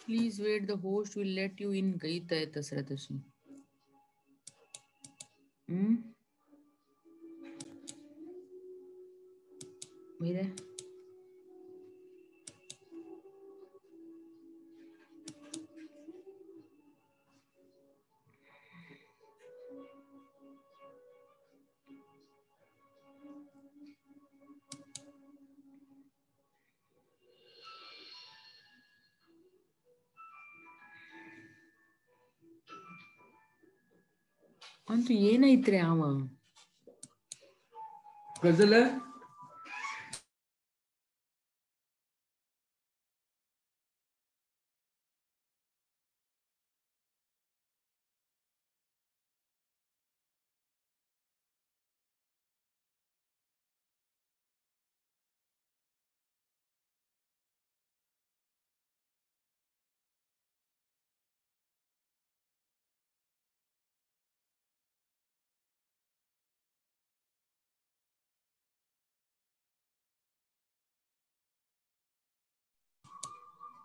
Please wait, the host will let you in. गई तय तसरा तशी. मेरे अंतु ये नहीं इतरे आवा गजल है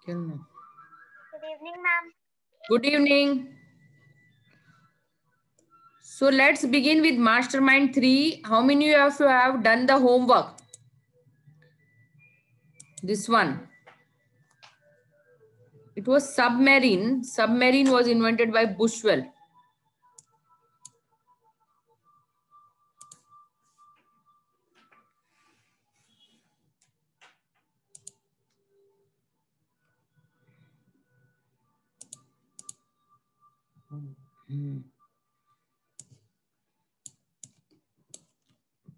चलना. Good evening, ma'am. Good evening. So let's begin with Mastermind 3. How many of you have done the homework? This one. It was submarine. Submarine was invented by Bushwell.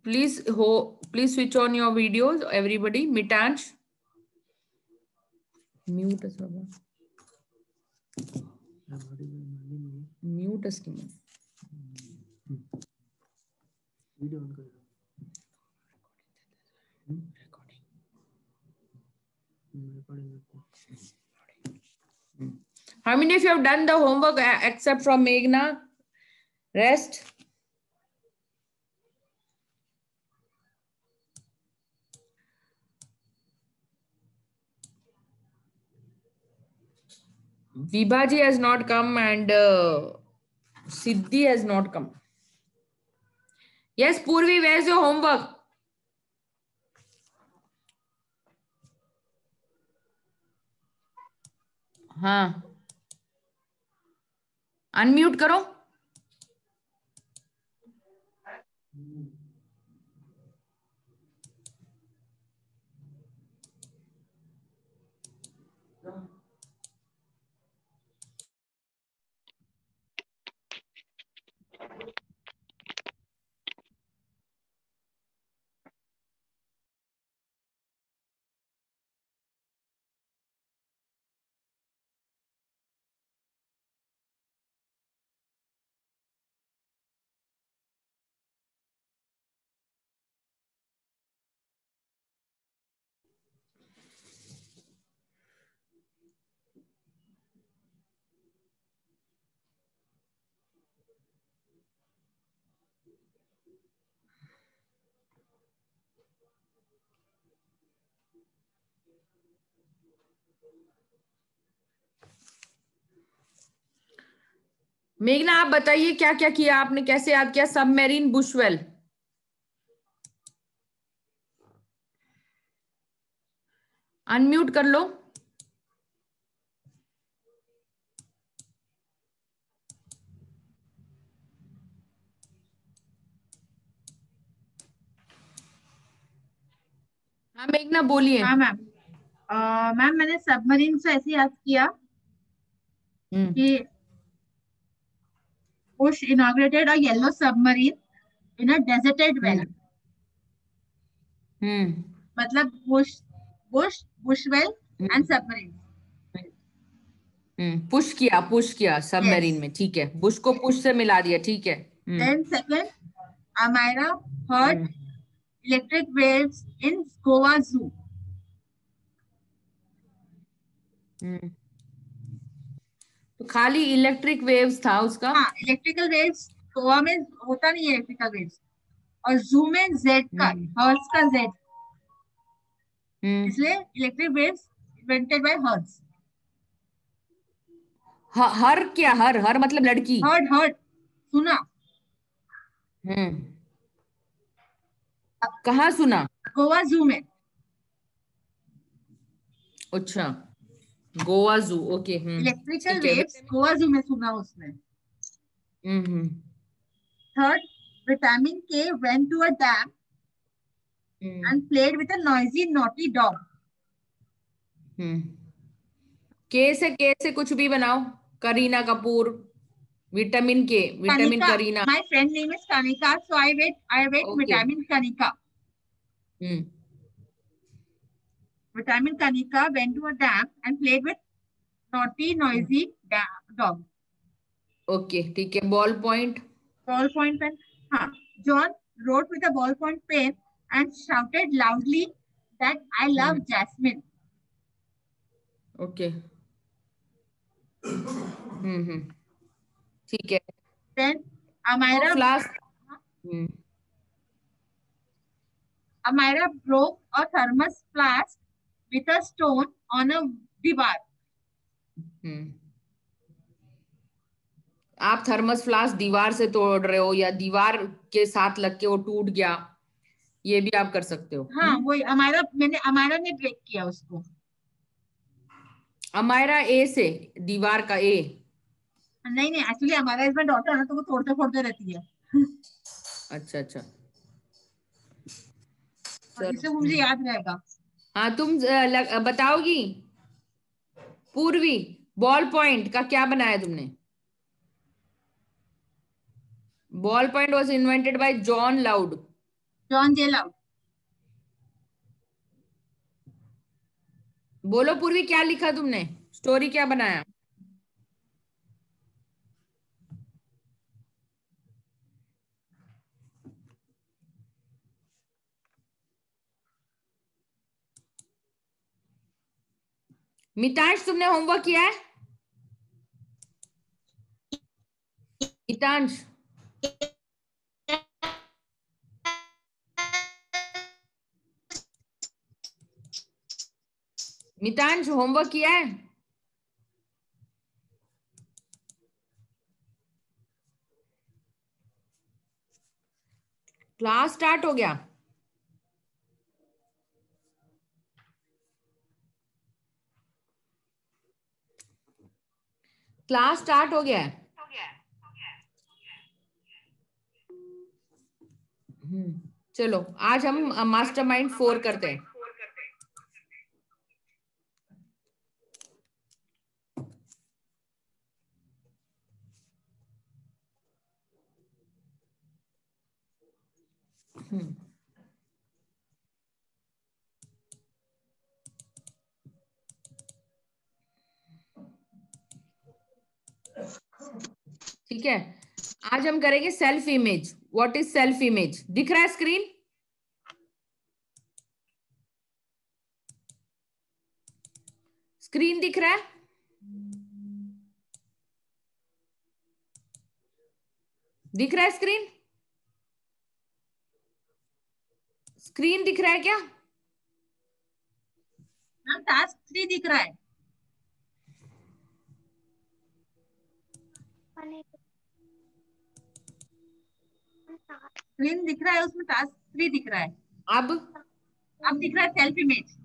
Please switch on your videos, everybody. Mitansh. Mute us. Mute us. Video on कर recording. How many of you have done the homework except from Meghna? Rest. Vibhaji has not come and Siddhi has not come. Yes, Purvi, where's your homework? हाँ, unmute करो. मेघना, आप बताइए क्या क्या किया आपने, कैसे याद किया सबमेरीन बुशवेल? अनम्यूट कर लो. हाँ मेघना बोलिए. हाँ मैम. मैम मैंने सबमरीन से ऐसे याद किया कि Bush inaugurated a yellow submarine in a deserted well. मतलब Bushwell and submarine. पुश किया सबमरीन में, ठीक है, बुश को पुश से मिला दिया, ठीक है. Then second, Amira heard electric waves in Goa Zoo. तो खाली इलेक्ट्रिक वेव्स था उसका. हाँ, इलेक्ट्रिकल वेव्स गोवा में होता नहीं है इलेक्ट्रिकल वेव्स, और जू में जेड का हर्ट्ज का जेड, इसलिए electric waves invented by Hertz. हर क्या, हर मतलब लड़की. हर्ट सुना. कहाँ सुना? गोवा जू में. अच्छा, गोवा जू, ओके. इलेक्ट्रिकल वेव्स गोवा जू में सुना उसने. थर्ड, विटामिन के went to a dam and played with a noisy naughty dog. के से कुछ भी बनाओ. Kareena Kapoor, vitamin Kareena. My friend name is Kanika, so I wait okay. Vitamin Kanika. Vitamin Kanika went to a dam and played with naughty noisy dog. Okay, ठीक है. Ball point pen. हाँ, John wrote with a ballpoint pen and shouted loudly that I love Jasmine. Okay. ठीक है. Then Amira broke a thermos flask with a stone on a दीवार. आप thermos flask दीवार से तोड़ रहे हो या दीवार के साथ लग के वो टूट गया, ये भी आप कर सकते हो. हाँ, वही अमायरा ने ब्रेक किया उसको. अमायरा ए से, दीवार का ए. नहीं actually Amaira is my daughter ना, तो वो तोड़ते फोड़ते रहती है. अच्छा. इससे मुझे याद रहेगा. हाँ, तुम बताओगी. पूर्वी, बॉल पॉइंट का क्या बनाया तुमने? Ball point was invented by John J loud. बोलो पूर्वी, क्या लिखा तुमने? स्टोरी क्या बनाया? मितांश, तुमने होमवर्क किया है? मितांश, होमवर्क किया है? क्लास स्टार्ट हो गया? क्लास स्टार्ट हो गया है? चलो, आज हम मास्टरमाइंड 4 करते हैं. ठीक है, आज हम करेंगे self image. What is self image? दिख रहा है स्क्रीन? स्क्रीन दिख रहा है? दिख रहा है स्क्रीन? स्क्रीन दिख रहा है क्या? टास्क 3 दिख रहा है. स्क्रीन दिख रहा है, उसमें टास्क 3 दिख रहा है. अब दिख रहा है सेल्फ इमेज.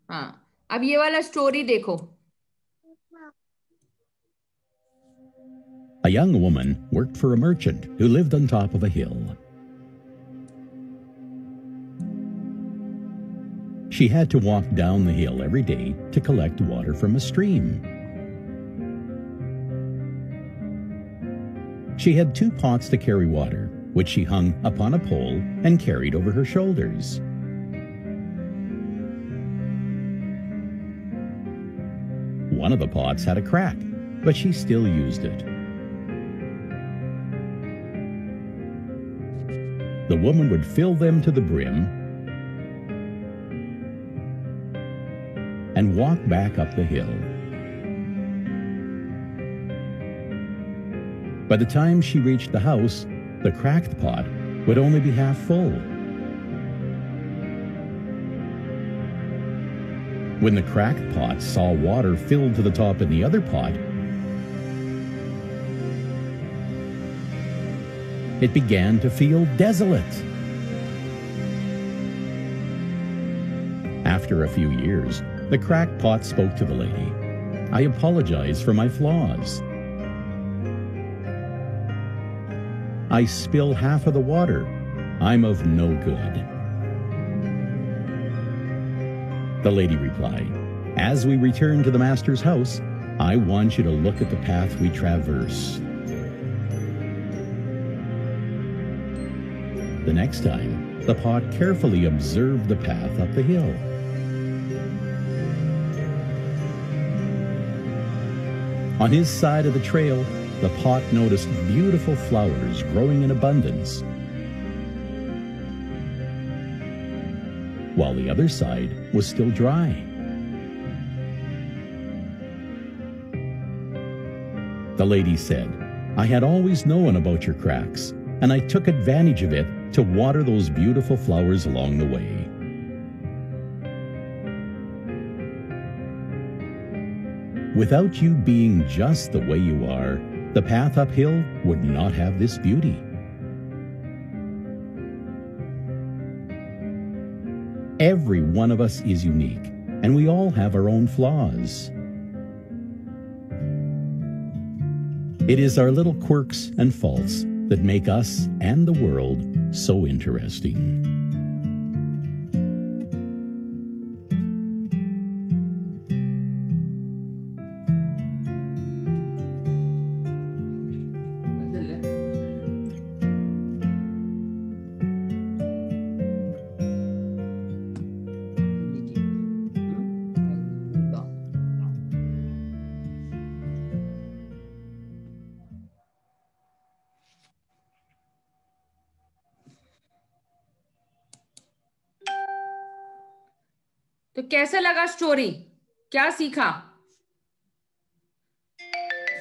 हाँ, अब ये वाला स्टोरी देखो. A young woman worked for a merchant who lived on top of a hill. She had to walk down the hill every day to collect water from a stream. She had 2 pots to carry water, which she hung upon a pole and carried over her shoulders. One of the pots had a crack, but she still used it. The woman would fill them to the brim and walk back up the hill. By the time she reached the house, the cracked pot would only be half full. When the cracked pot saw water filled to the top in the other pot, it began to feel desolate. After a few years, the cracked pot spoke to the lady. "I apologize for my flaws. I spill half of the water. I'm of no good." The lady replied, "As we return to the master's house, I want you to look at the path we traverse. The next time, the pot carefully observed the path up the hill. On his side of the trail, the pot noticed beautiful flowers growing in abundance, while the other side was still dry. The lady said, "I had always known about your cracks, and I took advantage of it to water those beautiful flowers along the way." Without you being just the way you are, the path uphill would not have this beauty. Every one of us is unique, and we all have our own flaws. It is our little quirks and faults that make us and the world so interesting. तो कैसे लगा story? क्या सीखा?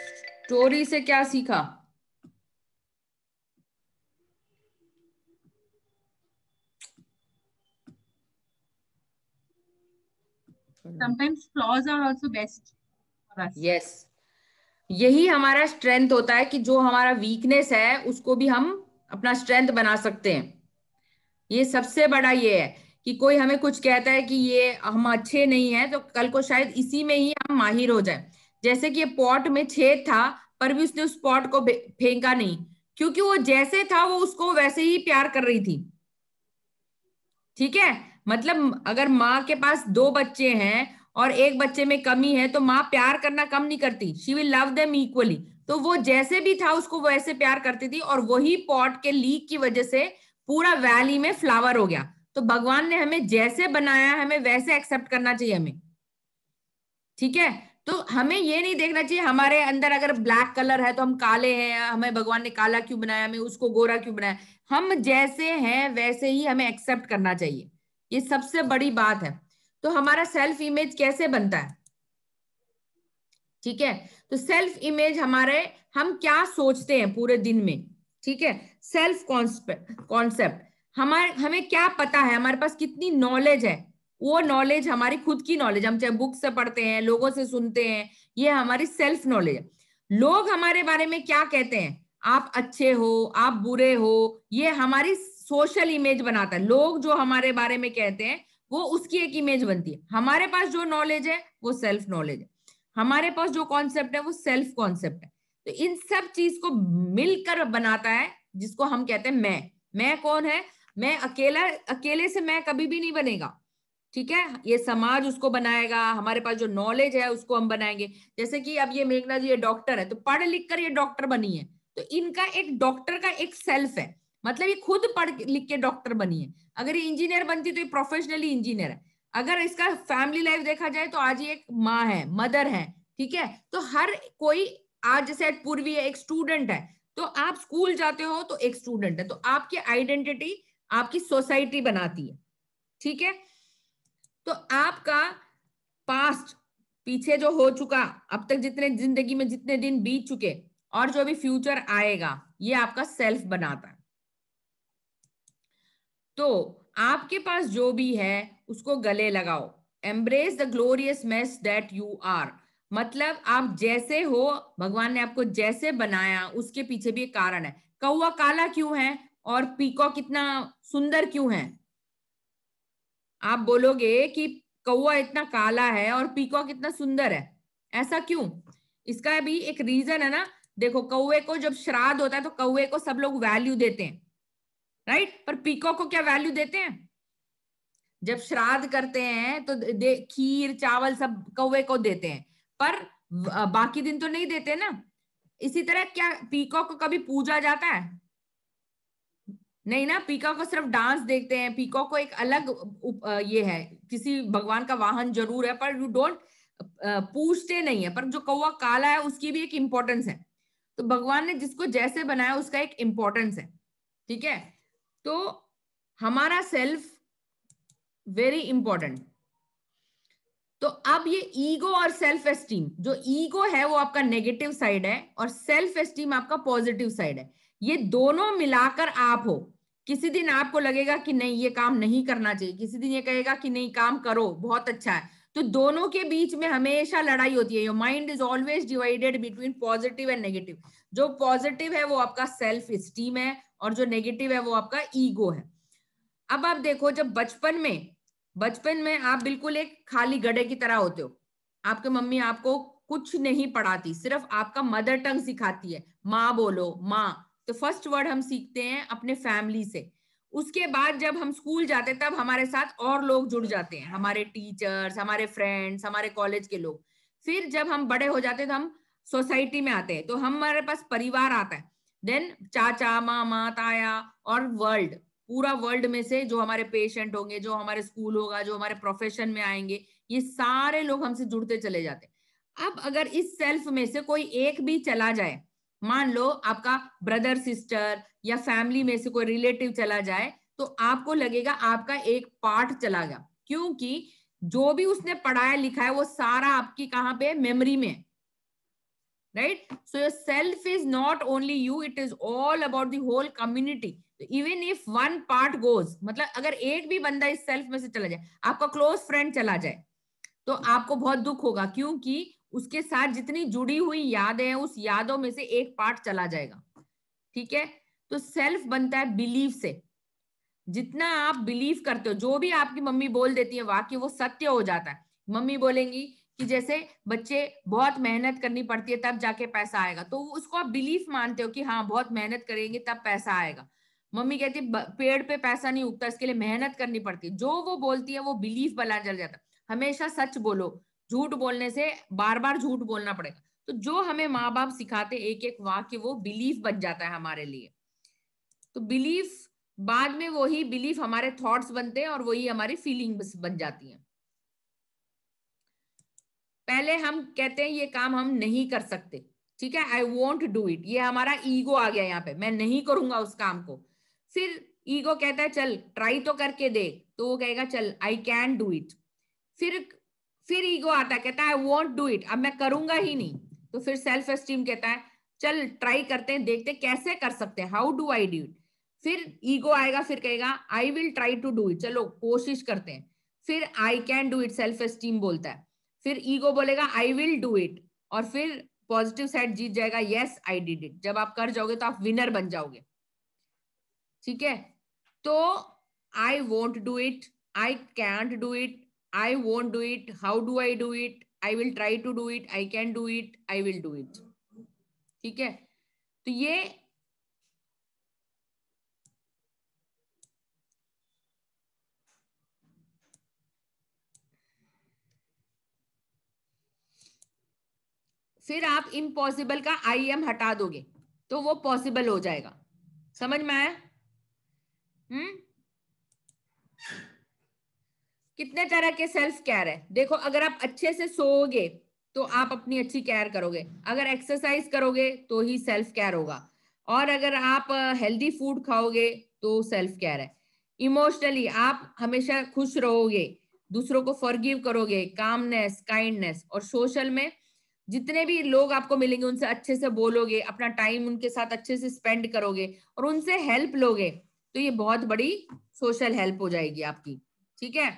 Story से क्या सीखा? Sometimes flaws are also best for us. Yes. यही हमारा स्ट्रेंथ होता है कि जो हमारा वीकनेस है उसको भी हम अपना स्ट्रेंथ बना सकते हैं। ये सबसे बड़ा ये है कि कोई हमें कुछ कहता है कि ये हम अच्छे नहीं है, तो कल को शायद इसी में ही हम माहिर हो जाए। जैसे कि ये पॉट में छेद था पर भी उसने उस पॉट को फेंका नहीं, क्योंकि वो जैसे था वो उसको वैसे ही प्यार कर रही थी। ठीक है, मतलब अगर माँ के पास 2 बच्चे हैं और एक बच्चे में कमी है तो माँ प्यार करना कम नहीं करती, she will love them equally. तो वो जैसे भी था उसको वैसे प्यार करती थी, और वही पॉट के लीक की वजह से पूरा वैली में फ्लावर हो गया। तो भगवान ने हमें जैसे बनाया हमें वैसे एक्सेप्ट करना चाहिए हमें। ठीक है, तो हमें ये नहीं देखना चाहिए हमारे अंदर अगर ब्लैक कलर है तो हम काले हैं, हमें भगवान ने काला क्यों बनाया, हमें उसको गोरा क्यों बनाया। हम जैसे हैं वैसे ही हमें एक्सेप्ट करना चाहिए, ये सबसे बड़ी बात है। तो हमारा सेल्फ इमेज कैसे बनता है? ठीक है, तो सेल्फ इमेज हमारे, हम क्या सोचते हैं पूरे दिन में। ठीक है, सेल्फ कॉन्सेप्ट, हमें क्या पता है, हमारे पास कितनी नॉलेज है, वो नॉलेज हमारी खुद की नॉलेज, हम चाहे बुक से पढ़ते हैं, लोगों से सुनते हैं, ये हमारी सेल्फ नॉलेज है। लोग हमारे बारे में क्या कहते हैं, आप अच्छे हो, आप बुरे हो, ये हमारी सोशल इमेज बनाता है। लोग जो हमारे बारे में कहते हैं वो उसकी एक इमेज बनती है। हमारे पास जो नॉलेज है वो सेल्फ नॉलेज है, हमारे पास जो कॉन्सेप्ट है वो सेल्फ कॉन्सेप्ट है। तो इन सब चीज को मिलकर बनाता है जिसको हम कहते हैं मैं कौन है? मैं अकेले से मैं कभी भी नहीं बनेगा। ठीक है, ये समाज उसको बनाएगा, हमारे पास जो नॉलेज है उसको हम बनाएंगे। जैसे कि अब ये मेघना जी ये डॉक्टर है, तो पढ़ लिख कर ये डॉक्टर बनी है, तो इनका एक डॉक्टर का एक सेल्फ है, मतलब ये खुद पढ़ लिख के डॉक्टर बनी है। अगर ये इंजीनियर बनती तो ये प्रोफेशनली इंजीनियर है। अगर इसका फैमिली लाइफ देखा जाए तो आज ये एक माँ है, मदर है, ठीक है। तो हर कोई आज जैसे पूर्वी है, एक स्टूडेंट है, तो आप स्कूल जाते हो तो एक स्टूडेंट है, तो आपकी आइडेंटिटी आपकी सोसाइटी बनाती है, ठीक है। तो आपका पास्ट, पीछे जो हो चुका, अब तक जितने जिंदगी में जितने दिन बीत चुके और जो भी फ्यूचर आएगा, ये आपका सेल्फ बनाता है। तो आपके पास जो भी है उसको गले लगाओ। Embrace the glorious mess that you are, मतलब आप जैसे हो, भगवान ने आपको जैसे बनाया उसके पीछे भी एक कारण है। कौवा काला क्यों है और पीकॉक कितना सुंदर क्यों है? आप बोलोगे कि कौवा इतना काला है और पीकॉक कितना सुंदर है, ऐसा क्यों? इसका भी एक रीजन है ना। देखो, कौवे को जब श्राद्ध होता है तो कौवे को सब लोग वैल्यू देते हैं, राइट, पर पीकॉक को क्या वैल्यू देते हैं? जब श्राद्ध करते हैं तो खीर चावल सब कौवे को देते हैं, पर बाकी दिन तो नहीं देते ना। इसी तरह क्या पीकॉक को कभी पूजा जाता है? नहीं ना, पीकॉक को सिर्फ डांस देखते हैं। पीकॉक को एक अलग ये है, किसी भगवान का वाहन जरूर है, पर यू डोंट पूछते नहीं है। पर जो कौवा काला है उसकी भी एक इंपॉर्टेंस है। तो भगवान ने जिसको जैसे बनाया उसका एक इंपॉर्टेंस है, ठीक है। तो हमारा सेल्फ वेरी इंपॉर्टेंट। तो अब ये ईगो और सेल्फ एस्टीम, जो ईगो है वो आपका नेगेटिव साइड है और सेल्फ एस्टीम आपका पॉजिटिव साइड है। ये दोनों मिलाकर आप हो। किसी दिन आपको लगेगा कि नहीं ये काम नहीं करना चाहिए, किसी दिन ये कहेगा कि नहीं काम करो, बहुत अच्छा है। तो दोनों के बीच में हमेशा लड़ाई होती है। Your mind is always divided between positive and negative. जो पॉजिटिव है वो आपका सेल्फ एस्टीम है और जो नेगेटिव है वो आपका ईगो है। अब आप देखो, जब बचपन में आप बिल्कुल एक खाली गधे की तरह होते हो। आपके मम्मी आपको कुछ नहीं पढ़ाती, सिर्फ आपका मदर टंग सिखाती है, माँ बोलो माँ। तो फर्स्ट वर्ड हम सीखते हैं अपने फैमिली से। उसके बाद जब हम स्कूल जाते हैं तब हमारे साथ और लोग जुड़ जाते हैं, हमारे टीचर्स, हमारे फ्रेंड्स, हमारे कॉलेज के लोग। फिर जब हम बड़े हो जाते हैं तो हम सोसाइटी में आते हैं, तो हमारे पास परिवार आता है। देन चाचा मामा ताया और वर्ल्ड, पूरा वर्ल्ड में से जो हमारे पेशेंट होंगे, जो हमारे स्कूल होगा, जो हमारे प्रोफेशन में आएंगे, ये सारे लोग हमसे जुड़ते चले जाते हैं। अब अगर इस सेल्फ में से कोई एक भी चला जाए, मान लो आपका ब्रदर सिस्टर या फैमिली में से कोई रिलेटिव चला जाए, तो आपको लगेगा आपका एक पार्ट चला गया, क्योंकि जो भी उसने पढ़ाया लिखा है वो सारा आपकी कहां पे, मेमोरी में, right? So your self is not only you, it is all about the whole community. So even if one part goes, मतलब अगर एक भी बंदा इस सेल्फ में से चला जाए, आपका क्लोज फ्रेंड चला जाए, तो आपको बहुत दुख होगा, क्योंकि उसके साथ जितनी जुड़ी हुई यादें हैं उस यादों में से एक पार्ट चला जाएगा, ठीक है। तो सेल्फ बनता है बिलीफ से। जितना आप बिलीव करते हो, जो भी आपकी मम्मी बोल देती है वाक्य वो सत्य हो जाता है। मम्मी बोलेंगी कि जैसे बच्चे बहुत मेहनत करनी पड़ती है तब जाके पैसा आएगा, तो उसको आप बिलीफ मानते हो कि हाँ बहुत मेहनत करेंगे तब पैसा आएगा। मम्मी कहती है पेड़ पे पैसा नहीं उगता, इसके लिए मेहनत करनी पड़ती है। जो वो बोलती है वो बिलीफ बना चल जाता है। हमेशा सच बोलो, झूठ बोलने से बार बार झूठ बोलना पड़ेगा। तो जो हमें माँ बाप सिखाते एक एक वाक्य वो बिलीफ बन जाता है हमारे लिए। तो बिलीफ बाद में वही बिलीफ हमारे थॉट्स बनते हैं और वही हमारी फीलिंग्स बन जाती हैं। पहले हम कहते हैं ये काम हम नहीं कर सकते, ठीक है, आई वॉन्ट डू इट, ये हमारा ईगो आ गया यहाँ पे, मैं नहीं करूंगा उस काम को। फिर ईगो कहता है चल ट्राई तो करके दे, तो वो कहेगा चल आई कैन डू इट। फिर ईगो आता है, कहता है आई वॉन्ट डू इट, अब मैं करूंगा ही नहीं। तो फिर सेल्फ एस्टीम कहता है चल ट्राई करते हैं, देखते कैसे कर सकते हैं, how do I do it. फिर ईगो आएगा, फिर कहेगा I will try to do it, चलो कोशिश करते हैं। फिर I can do it self esteem बोलता है। फिर ईगो बोलेगा आई विल डू इट, और फिर पॉजिटिव साइड जीत जाएगा, यस आई डिड इट। जब आप कर जाओगे तो आप विनर बन जाओगे, ठीक है। तो I won't do it, I can't do it, I won't do it, how do I do it, I will try to do it, I can do it, I will do it, ठीक है। तो ये फिर आप impossible का I am हटा दोगे तो वो पॉसिबल हो जाएगा। समझ में आया? कितने तरह के सेल्फ केयर है। देखो, अगर आप अच्छे से सोओगे तो आप अपनी अच्छी केयर करोगे, अगर एक्सरसाइज करोगे तो ही सेल्फ केयर होगा, और अगर आप हेल्दी फूड खाओगे तो सेल्फ केयर है। इमोशनली आप हमेशा खुश रहोगे, दूसरों को फॉरगिव करोगे, कामनेस, काइंडनेस, और सोशल में जितने भी लोग आपको मिलेंगे उनसे अच्छे से बोलोगे, अपना टाइम उनके साथ अच्छे से स्पेंड करोगे और उनसे हेल्प लोगे, तो ये बहुत बड़ी सोशल हेल्प हो जाएगी आपकी। ठीक है।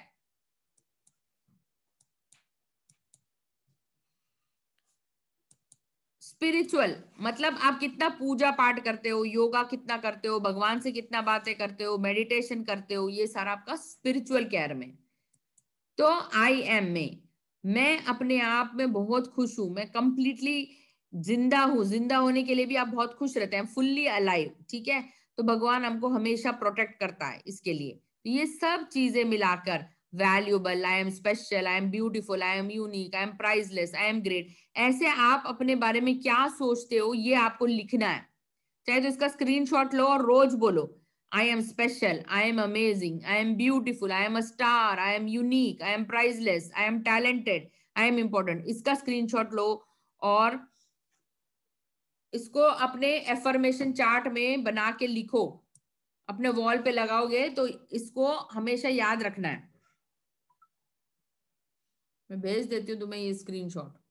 स्पिरिचुअल मतलब आप कितना पूजा पाठ करते हो, योगा कितना करते हो, भगवान से कितना बातें करते हो, मेडिटेशन करते हो, ये सारा आपका स्पिरिचुअल केयर में। तो आई एम में मैं अपने आप में बहुत खुश हूं, मैं कंप्लीटली जिंदा हूं। जिंदा होने के लिए भी आप बहुत खुश रहते हैं, फुल्ली अलाइव। ठीक है, तो भगवान हमको हमेशा प्रोटेक्ट करता है इसके लिए। तो ये सब चीजें मिलाकर valuable, I am special, I am beautiful, I am unique, I am priceless, I am great, ऐसे आप अपने बारे में क्या सोचते हो ये आपको लिखना है। चाहे तो इसका स्क्रीनशॉट लो और रोज बोलो, I am special, I am amazing, I am beautiful, I am a star, I am unique, I am priceless, I am talented, I am important। इसका स्क्रीनशॉट लो और इसको अपने एफर्मेशन चार्ट में बना के लिखो, अपने वॉल पे लगाओगे तो इसको हमेशा याद रखना है। मैं भेज देती हूँ तुम्हें ये स्क्रीनशॉट।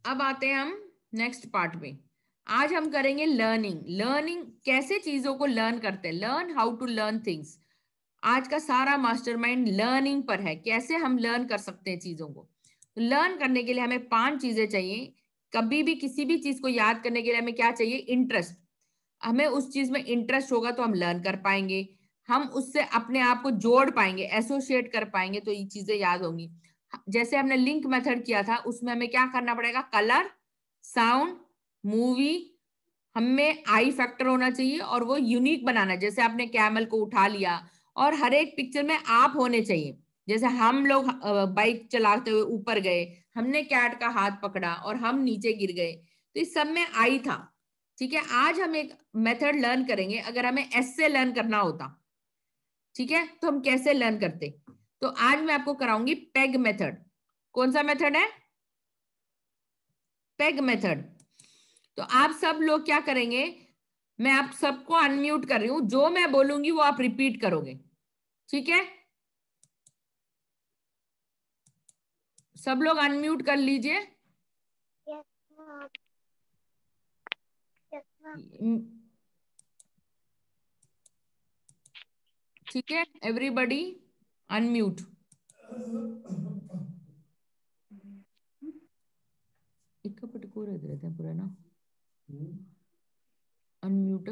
अब आते हैं हम नेक्स्ट पार्ट में। आज हम करेंगे लर्निंग। लर्निंग कैसे चीजों को लर्न करते हैं, learn how to learn things. आज का सारा मास्टरमाइंड लर्निंग पर है, कैसे हम लर्न कर सकते हैं चीजों को। लर्न करने के लिए हमें 5 चीजें चाहिए। कभी भी किसी भी चीज को याद करने के लिए हमें क्या चाहिए, इंटरेस्ट। हमें उस चीज में इंटरेस्ट होगा तो हम लर्न कर पाएंगे, हम उससे अपने आप को जोड़ पाएंगे, एसोसिएट कर पाएंगे, तो ये चीजें याद होंगी। जैसे हमने लिंक मेथड किया था, उसमें हमें क्या करना पड़ेगा, कलर, साउंड, मूवी, हमें आई फैक्टर होना चाहिए और वो यूनिक बनाना है। जैसे आपने कैमल को उठा लिया और हर एक पिक्चर में आप होने चाहिए। जैसे हम लोग बाइक चलाते हुए ऊपर गए, हमने कैट का हाथ पकड़ा और हम नीचे गिर गए, तो इस सब में आई था। ठीक है, आज हम एक मेथड लर्न करेंगे। अगर हमें एस से लर्न करना होता, ठीक है, तो हम कैसे लर्न करते। तो आज मैं आपको कराऊंगी पेग मेथड। कौन सा मेथड है, पेग मेथड। तो आप सब लोग क्या करेंगे, मैं आप सबको अनम्यूट कर रही हूं, जो मैं बोलूंगी वो आप रिपीट करोगे। ठीक है, सब लोग अनम्यूट कर लीजिए। Yes, ma'am. Yes, ma'am. ठीक है, एवरीबॉडी अनम्यूट। इक्का पटको रहते हैं पूरा ना, अनम्यूट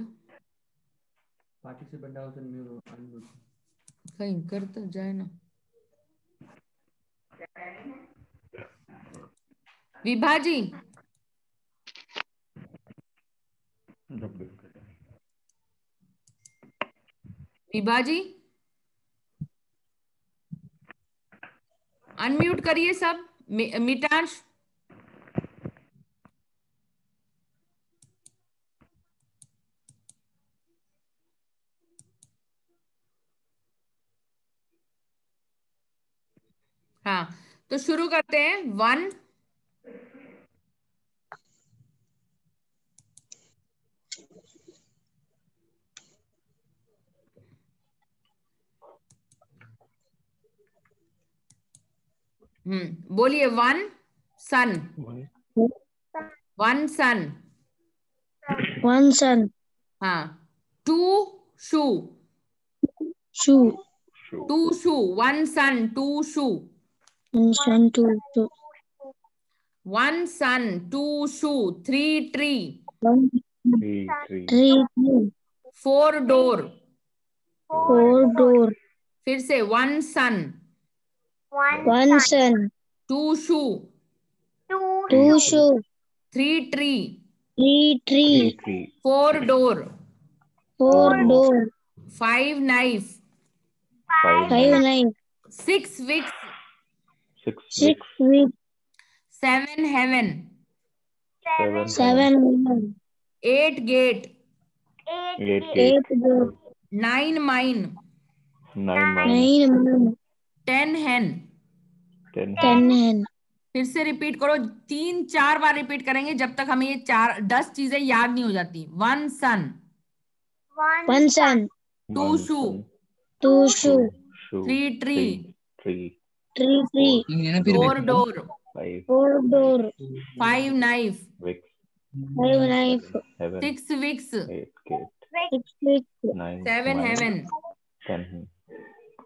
पार्टिसिपेंट आल्सो अनम्यूट कहीं करता जाए ना। विभाजी, विभाजी अनम्यूट करिए सब। मितांश, हाँ, तो शुरू करते हैं। 1, बोलिए। 1 सन, 1 सन, 1 sun, हाँ। 2 शू, shoe, 2 शू, 1 सन, 2 शू, 1 sun, 2 shoe, 1 sun, 2 shoe. 3 tree, 1 tree, 4 door, 4 door, फिर से 1 सन, 1 sun, 2 शू, 2 shoe, 3 tree, 3 tree, 4 door, 4 door, 5 knife, 5 knife, 6 wicks, 6 weeks, 7 heaven, 7 women, 8 gate, 8 door, 9 mine, 9 moon, 10 hen. 10 hen. फिर से रिपीट करो, 3-4 बार रिपीट करेंगे जब तक हमें ये 10 चीजें याद नहीं हो जाती। 1 sun, 1 sun, 2 shoe, 2 shoe, 3 tree, 3 tree, 4 door, 4 door, 5 knife, 5 knife, 6 wicks, 6 weeks, 7 heaven, 7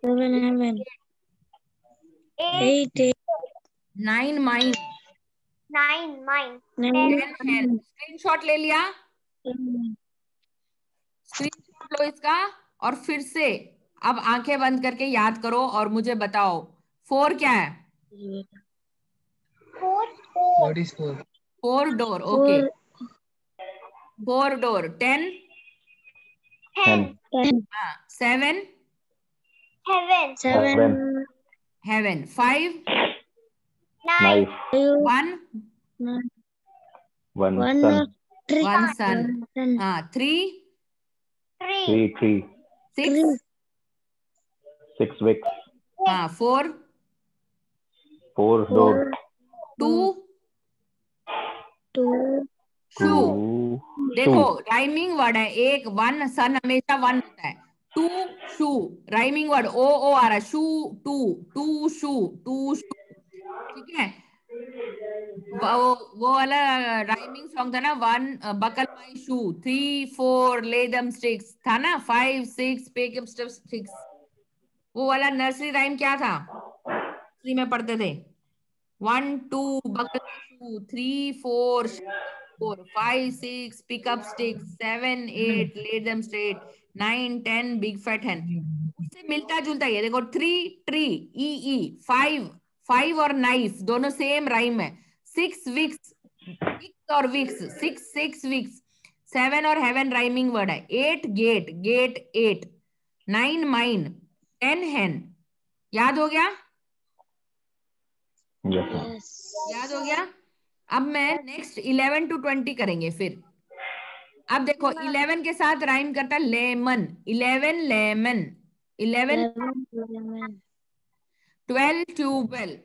heaven, 8 9 mine, 9 10 hen. Screenshot ले लिया? स्क्रीनशॉट लो इसका और फिर से अब आंखें बंद करके याद करो और मुझे बताओ 4 क्या है? 4 door. Okay, 4 door. 10, 7 heaven, 5 1 sun, 3 6 wicks, 4 4 door, 2 shoe. देखो राइमिंग वर्ड है, एक 1 सन हमेशा 1 होता है। 2 शू राइमिंग वर्ड, ओ आ रहा है, शू 2 शू 2 शू, ठीक है। वो वाला राइमिंग सॉन्ग था ना, 1 बकल माई शू, 3 4 ले दम स्टिक्स था ना, 5 6 पिक अप स्टिक्स। वो वाला नर्सरी राइम क्या था, नर्सरी में पढ़ते थे? 1 2 बकल शू, 3 4 4 5 6 pick up sticks, 7 8 lay them straight, 9 10 big fat hen. उससे मिलता जुलता है, देखो 3 ट्री ई 5 और नाइफ दोनों सेम राइम है। 6 विक्स, और विक्स 6 विक्स, 7 और हेवन राइमिंग वर्ड है। 8 गेट 8, 9 माइन, 10 hen। याद हो गया? याद हो गया? अब मैं नेक्स्ट 11 to 20 करेंगे फिर। अब देखो 11 के साथ राइम करता है lemon, 11 lemon, 11 12 tubewell,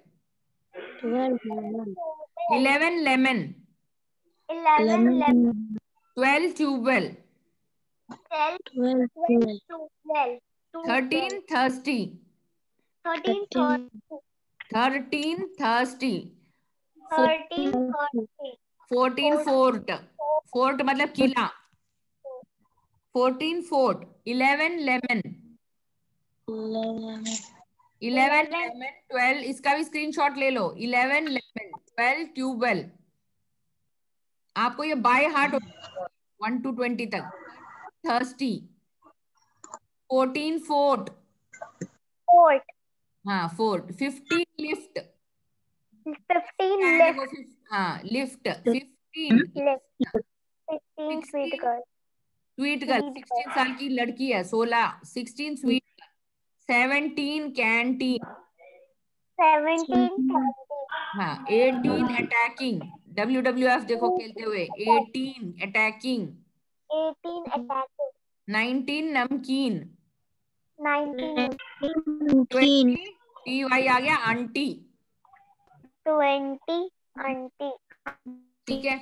11 lemon, 12 tubewell, 13 thirsty, 13 thirsty, 14 fort, fort मतलब किला, 14 फोर्ट, 11 लेमन, 11 लेमन, 12, इसका भी स्क्रीनशॉट ले लो, 11 लेमन, 12 ट्यूबवेल। आपको ये बाय हार्ट 1 to 20 तक। थर्स्टी, 14 फोर्ट, हाँ फोर्ट, 15 लिफ्ट, हाँ लिफ्ट, 15 स्वीट गर्ल, 16 साल की लड़की है, 16 16 स्वीट गर्ल, 17 कैंटीन, हाँ 18 अटैकिंग, WWF देखो खेलते हुए, 18 अटैकिंग, 19 नमकीन, 20 TY आ गया आंटी, 20 आंटी। ठीक है।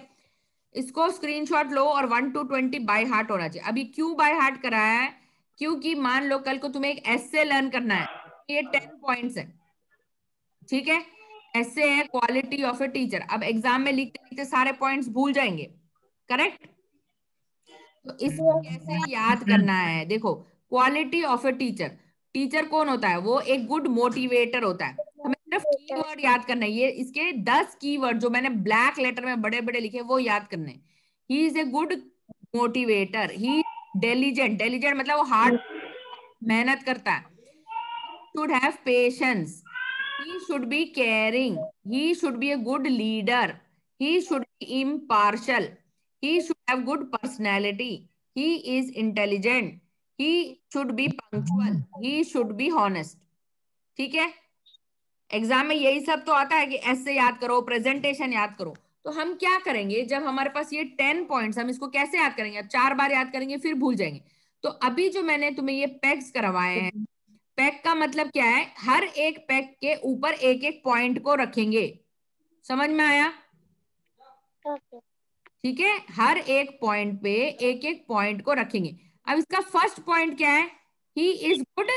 इसको स्क्रीनशॉट लो और 1 to 20 बाय हार्ट होना चाहिए। अभी क्यों बाय हार्ट कराया है? क्योंकि मान लो कल को तुम्हें एक एस्से लर्न करना है, ये 10 पॉइंट्स है, ठीक है। एस्से है क्वालिटी ऑफ ए टीचर। अब एग्जाम में लिखते लिखते सारे पॉइंट्स भूल जाएंगे, करेक्ट? तो इसको कैसे याद करना है? देखो quality of a teacher, teacher कौन होता है? वो एक गुड मोटिवेटर होता है। हमें सिर्फ कीवर्ड याद करना है, ये इसके 10 कीवर्ड जो मैंने ब्लैक लेटर में बड़े बड़े लिखे वो याद करने। He is a good motivator, he diligent, diligent मतलब वो हार्ड मेहनत करता है। Should have patience, he should be caring, he should be a good leader, he should be impartial, he should have good personality, he is intelligent, he should be punctual, he should be honest. ठीक है, exam में यही सब तो आता है कि ऐसे याद करो, प्रेजेंटेशन याद करो। तो हम क्या करेंगे, जब हमारे पास ये 10 पॉइंट्स, हम इसको कैसे याद करेंगे? अब 4 बार याद करेंगे फिर भूल जाएंगे। तो अभी जो मैंने तुम्हें ये पेग्स करवाए हैं, पेग का मतलब क्या है? हर एक पेग के ऊपर एक एक पॉइंट को रखेंगे। समझ में आया? Okay. ठीक है, हर एक पॉइंट पे एक एक पॉइंट को रखेंगे। अब इसका फर्स्ट पॉइंट क्या है? He is good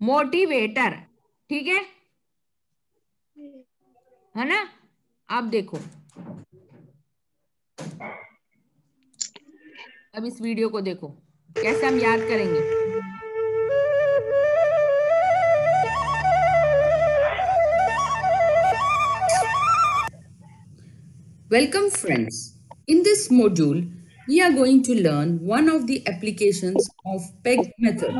motivator. ठीक है ना? अब देखो, अब इस वीडियो को देखो कैसे हम याद करेंगे। Welcome friends. In this module, we are going to learn one of the applications of PEG method.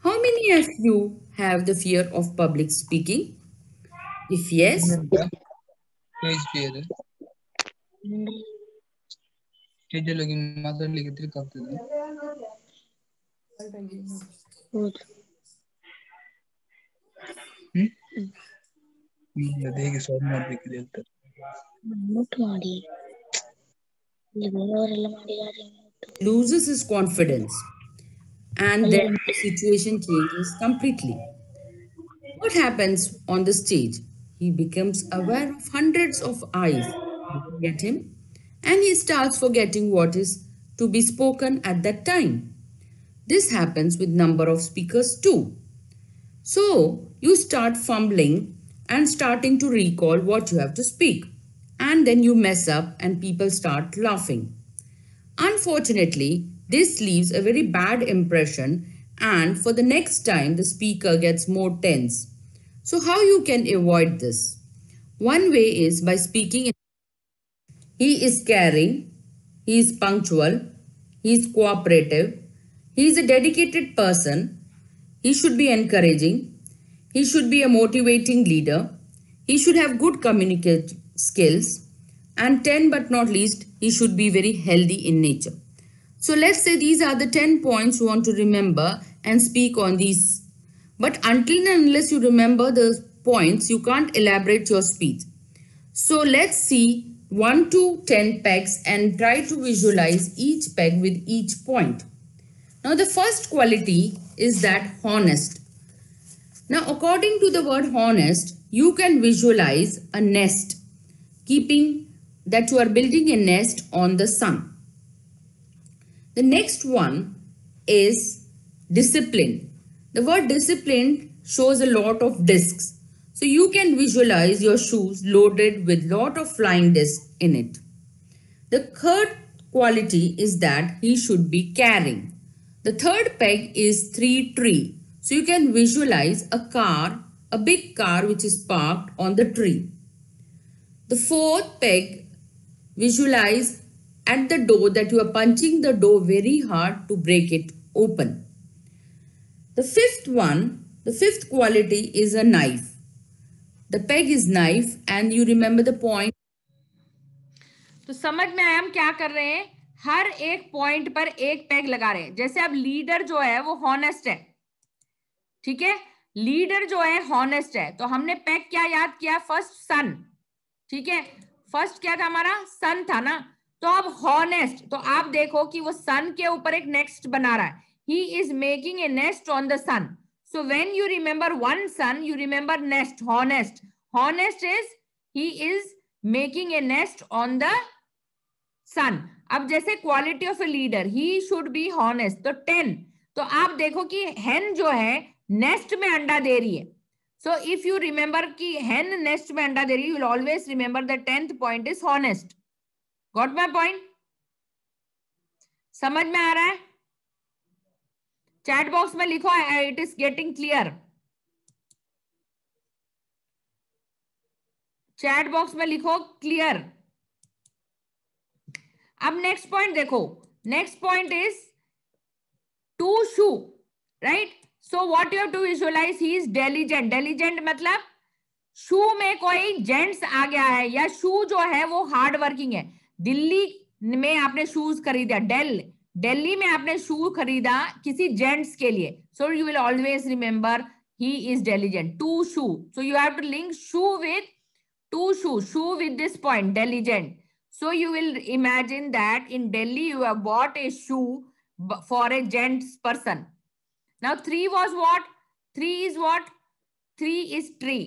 How many of you have the fear of public speaking? If yes, page ಬೇರೆ ಪೇಜಲ್ಲಿ ಮಾತಾಡ್ಲಿಕ್ಕೆ ತಿರ್ಗಾಗ್ತದೆ. ಅದು ಹೇಗೆ ಸಾಲ್ವ್ ಮಾಡ್ಬೇಕಿದೆ ಹೇಳ್ತಾರೆ. loses his confidence and then the situation changes completely. What happens on the stage? He becomes aware of hundreds of eyes looking at him and he starts forgetting what is to be spoken at that time. This happens with number of speakers too. So you start fumbling and starting to recall what you have to speak, and then you mess up and people start laughing. Unfortunately, this leaves a very bad impression, and for the next time the speaker gets more tense. So how you can avoid this? One way is by speaking in he is caring, he is punctual, he is cooperative, he is a dedicated person, he should be encouraging, he should be a motivating leader, he should have good communication skills, and 10 but not least, he should be very healthy in nature. So let's say these are the 10 points you want to remember and speak on these. But until and unless you remember the points, you can't elaborate your speech. So let's see 1 to 10 pegs and try to visualize each peg with each point. Now the first quality is that honest. Now according to the word honest, you can visualize a nest, keeping that you are building a nest on the sun. The next one is discipline. The word discipline shows a lot of discs. So you can visualize your shoes loaded with lot of flying discs in it. The third quality is that he should be caring. The third peg is 3 tree. So you can visualize a car, a big car which is parked on the tree. The fourth peg, visualize at the door that you are punching the door very hard to break it open. The fifth one, the fifth quality is a knife. The peg is knife and you remember the point. तो समझ में आया हम क्या कर रहे हैं? हर एक पॉइंट पर एक पेग लगा रहे हैं। जैसे अब लीडर जो है वो हॉनेस्ट है, ठीक है, लीडर जो है हॉनेस्ट है, तो हमने पेग क्या याद किया? फर्स्ट सन, ठीक है, फर्स्ट क्या था हमारा? सन था ना। तो अब हॉनेस्ट, तो आप देखो कि वो सन के ऊपर एक नेक्स्ट बना रहा है। He is making a nest on the sun. So when you remember one sun, you remember nest, honest. Honest is he is making a nest on the sun. अब जैसे quality of a leader, he should be honest. तो 10, तो आप देखो कि hen जो है nest में अंडा दे रही है। So if you remember कि hen नेस्ट में अंडा दे रही है, you will always remember the 10th point is honest. Got my point? समझ में आ रहा है? चैट बॉक्स में लिखो, it is getting clear. Chat box में लिखो क्लियर। अब नेक्स्ट पॉइंट देखो, next point is two shoe, right? So what you have to visualise, he is diligent. Diligent मतलब शू में कोई जेंट्स आ गया है, या शू जो है वो हार्ड वर्किंग है। दिल्ली में आपने शूज खरीदा, डेल दिल्ली में आपने शू खरीदा किसी जेंट्स के लिए, so you will always remember he is diligent. Two shoe, so you have to link shoe with two shoe with this point, diligent. So you will imagine that in Delhi you have bought a shoe for a gents person. Now 3 was what? 3 is what? 3 is tree.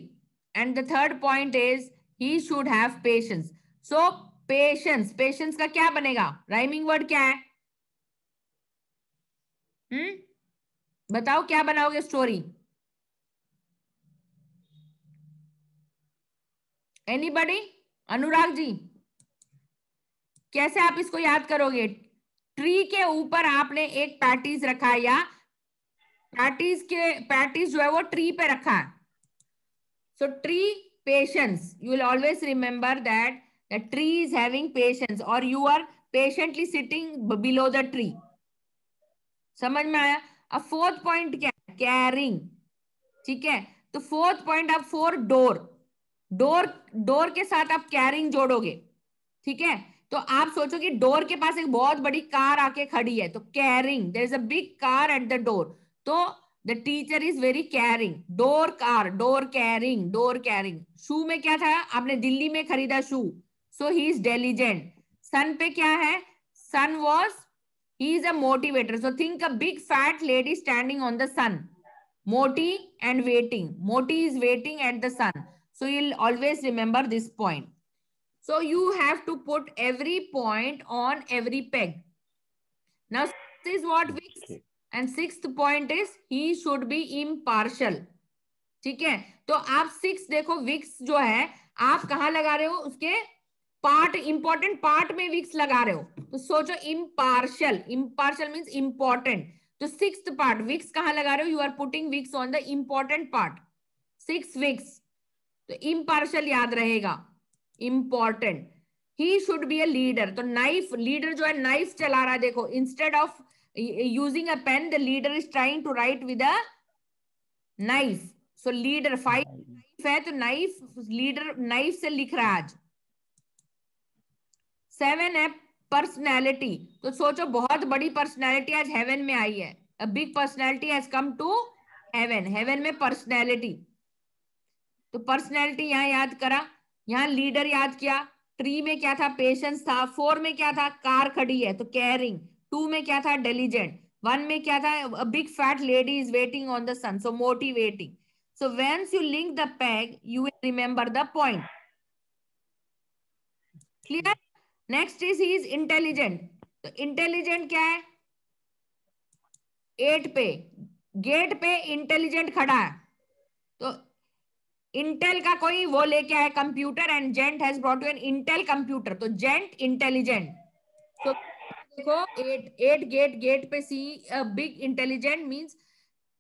And the third point is he should have patience. So patience का क्या बनेगा? Rhyming word क्या है? बताओ क्या बनाओगे story? Anybody? Anurag ji, कैसे आप इसको याद करोगे? ट्री के ऊपर आपने एक पैटीज रखा है, या पैटीज जो है वो ट्री पे रखा है. So tree patience, you will always remember that the tree is having patience और you are patiently sitting below the tree. समझ में आया? अब फोर्थ पॉइंट क्या है? कैरिंग. ठीक है, तो फोर्थ पॉइंट अब फॉर डोर के साथ आप कैरिंग जोड़ोगे. ठीक है, तो आप सोचो कि डोर के पास एक बहुत बड़ी कार आके खड़ी है, तो caring, there is a big car at the door, तो the teacher is very caring. Door car, door caring. Shoe में क्या था? आपने दिल्ली में खरीदा शू, सो ही इज डेलीजेंट. सन पे क्या है? Sun was, he is a motivator. So think a big fat lady standing on the sun. Moti and waiting. Moti is waiting at the sun. So you'll always remember this point. So you have to put every point on every peg. Now this is what Vix. And sixth point is he should be impartial. ठीक है, तो आप 6 देखो, Vicks जो है आप कहाँ लगा रहे हो? उसके पार्ट, इंपॉर्टेंट पार्ट में विक्स लगा रहे हो. तो सोचो इम्पार्शियल, इम्पार्शियल मीन्स इंपॉर्टेंट. तो 6th पार्ट विक्स कहां लगा रहे हो? You are putting Vicks on the important part. 6 Vicks, तो इम्पार्शियल याद रहेगा, important. He should be a leader. तो नाइफ, लीडर जो है नाइफ चला रहा है. देखो, instead of using a pen the leader is trying to write with a knife. So leader, 5 knife है तो नाइफ, लीडर नाइफ से लिख रहा है आज. 7 है पर्सनैलिटी. तो सोचो बहुत बड़ी पर्सनैलिटी आज हेवन में आई है. A big personality has come to heaven. Heaven में पर्सनैलिटी, तो पर्सनैलिटी यहां याद करा, यहां लीडर याद किया. ट्री में क्या था? पेशेंस था. 4 में क्या था? कार खड़ी है, तो कैरिंग. 2 में क्या था? डिलीजेंट. 1 में क्या था? A big fat lady is waiting on the sun, so motivating. So once you link the peg you will remember the point. Clear? Next is he is intelligent. तो इंटेलिजेंट क्या है? 8 पे गेट पे intelligent खड़ा है, तो Intel का कोई वो लेके आया computer, and gent has brought you an Intel computer, तो जेंट इंटेलिजेंट. तो देखो 8 गेट पे see big intelligent means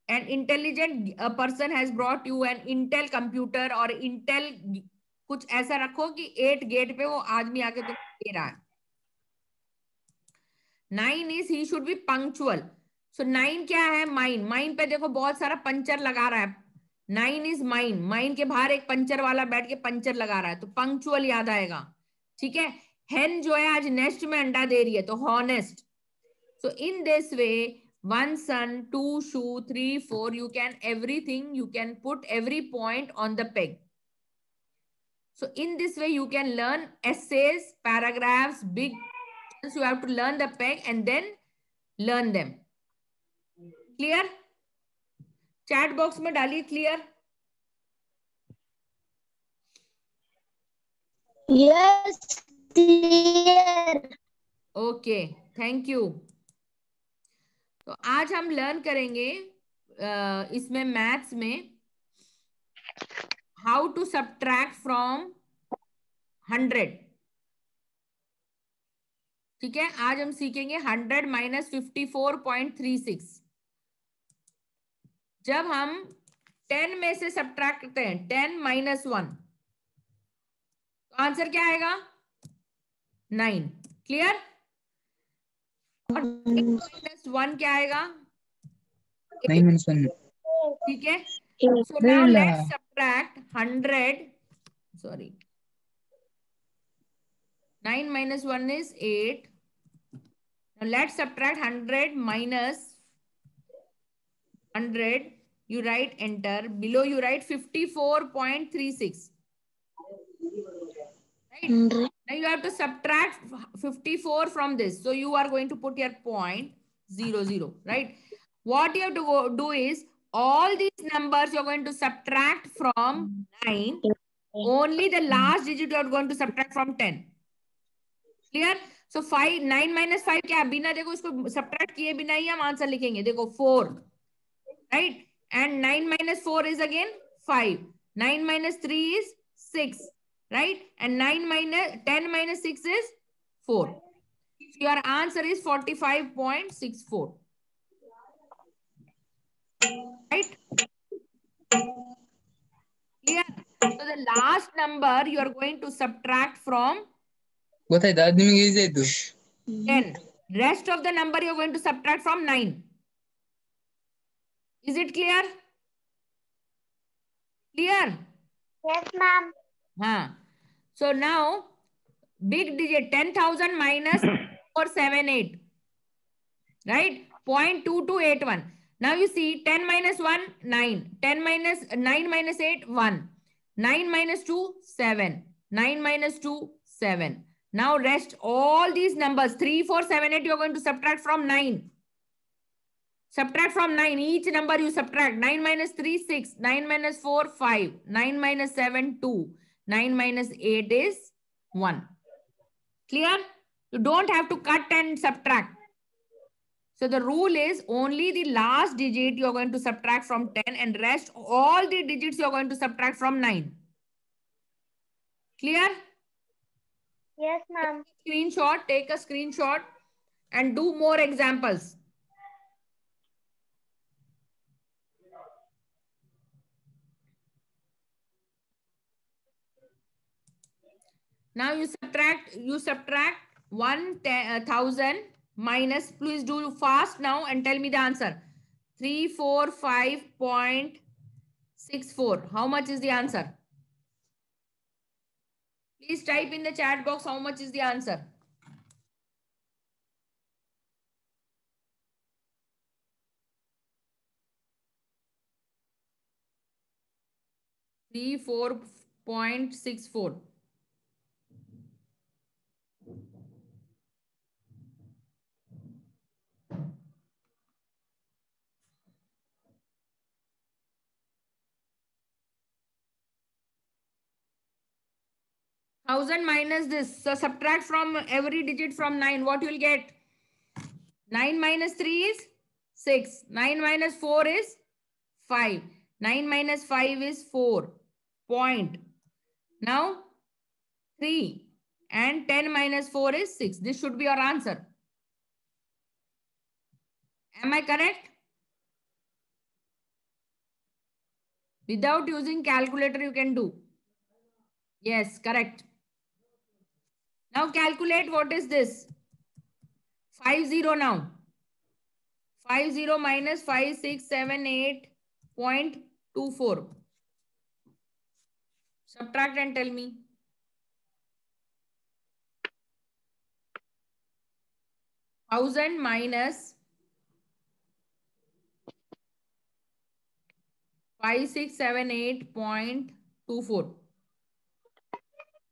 an intelligent person has brought you an Intel computer, और इंटेल कुछ ऐसा रखो कि 8 गेट पे वो आदमी आके तो दे रहा है. 9 is he should be punctual. So 9 क्या है? माइन. माइन पे देखो बहुत सारा पंचर लगा रहा है. 9 इज माइन. माइन के बाहर एक पंचर वाला बैठ के पंचर लगा रहा है, तो पंक्चुअल याद आएगा. ठीक है, हेन जो है आज नेस्ट में अंडा दे रही है, तो honest. So in this way 1 sun, 2 shoe, 3 4, you can everything, you can put every point on the peg. So in this way you can learn essays, paragraphs, big. You have to learn the peg and then learn them. Clear? Chat box में डालिए clear. Yes, clear. Okay, thank you. तो आज हम learn करेंगे इसमें maths में how to subtract from 100. ठीक है, आज हम सीखेंगे 100 माइनस 54.36. जब हम 10 में से सबट्रैक्ट करते हैं 10 माइनस 1, तो आंसर क्या आएगा? 9. क्लियर? और 8 माइनस 1 क्या आएगा? 9 minus 1. ठीक है, so now let's subtract 100. Sorry, 9 minus 1 is 8. Let's subtract 100 minus 100. You write enter. Below you write 54.36. Right? Now you have to subtract 54 from this. So you are going to put your 0.00. Right? What you have to do is all these numbers you're going to subtract from 9. Only the last digit you are going to subtract from 10. Clear? So 9 minus 5 क्या है? बिना देखो इसको subtract किए बिना ही हम answer लिखेंगे. देखो 4. Right? And 9 minus 4 is again 5. 9 minus 3 is 6. Right? And 10 minus 6 is 4. So your answer is 45.64. Right? Clear? So the last number you are going to subtract from 10. Rest of the number you are going to subtract from 9. Is it clear? Clear? Yes, ma'am. So now big digit 10,000 minus 478. Right? 0.2281. Now you see 10 minus 1, 9. 9 minus 8, 1. 9 minus 2, 7. 9 minus 2, 7. Now rest all these numbers 3, 4, 7, 8 you are going to subtract from 9. Subtract from 9. Each number you subtract. 9 minus 3, 6. 9 minus 4, 5. 9 minus 7, 2. 9 minus 8 is 1. Clear? You don't have to cut and subtract. So the rule is only the last digit you are going to subtract from 10 and rest all the digits you are going to subtract from 9. Clear? Yes, ma'am. Take a screenshot and do more examples. Now you subtract 1,000 minus, please do fast now and tell me the answer. 345.64. How much is the answer? Please type in the chat box how much is the answer. Three 4.64. Thousand minus this. So subtract from every digit from 9. What you will get? 9 minus 3 is 6. 9 minus 4 is 5. 9 minus 5 is 4. Point. Now 3. And 10 minus 4 is 6. This should be your answer. Am I correct? Without using calculator you can do. Yes, correct. Now calculate what is this? 50 now. 50 minus 5678.24. Subtract and tell me. Thousand minus 5678.24.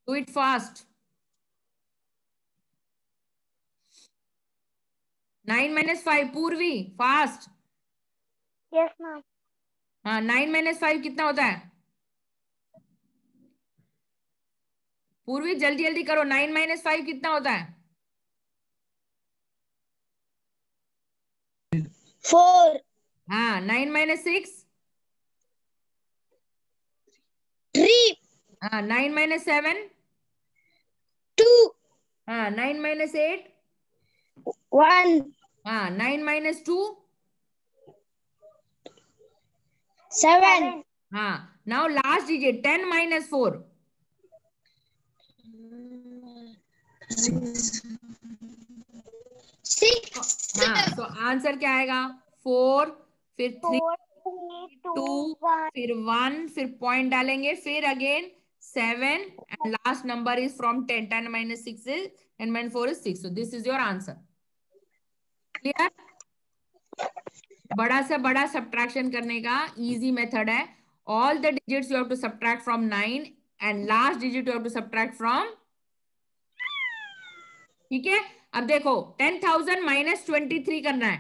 Do it fast. 9 minus 5, Purvi, fast. Yes, ma'am. 9 minus 5 कितना होता है? पूर्वी जल्दी जल्दी करो. 9 minus 5 कितना होता है? 4. 9 minus 6? 3. 9 minus 7? 2. 9 minus 8? 1. 9 minus 2? 7. Now last digit 10 minus 4. 6. तो आंसर क्या आएगा? 4, फिर 3, 2, 1. फिर 1, फिर पॉइंट डालेंगे, फिर again 7 and last number is from 10. 10 minus 6 is 10 minus 4 is 6. So this is your answer. Clear? बड़ा से बड़ा सब्ट्रैक्शन करने का इजी मेथड है. All the digits you have to subtract from 9 and last digit you have to subtract from. ठीक है, अब देखो 10,000 माइनस 23 करना है.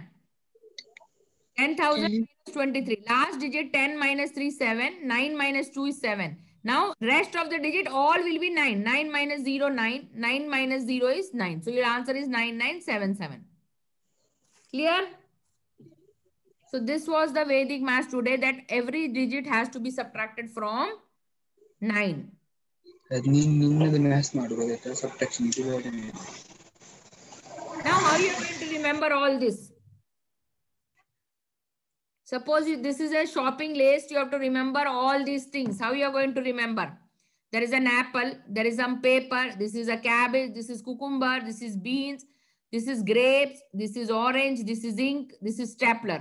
10,000 minus 23. Last digit 10 minus 3 7. 9 minus 2 is 7. Now rest of the digit all will be 9. 9 minus 0 9. 9 minus 0 is 9. So your answer is 9977. Clear? So this was the Vedic math today, that every digit has to be subtracted from 9. ನಿಮ್ಮದು maths ಮಾಡಬಹುದಾಯ್ತಾ subtraction ಇದು ಬೇಡ. Now how you are going to remember all this? Suppose this is a shopping list, you have to remember all these things. How you are going to remember? There is an apple, there is some paper, this is a cabbage, this is cucumber, this is beans, this is grapes, this is orange, this is ink, this is stapler.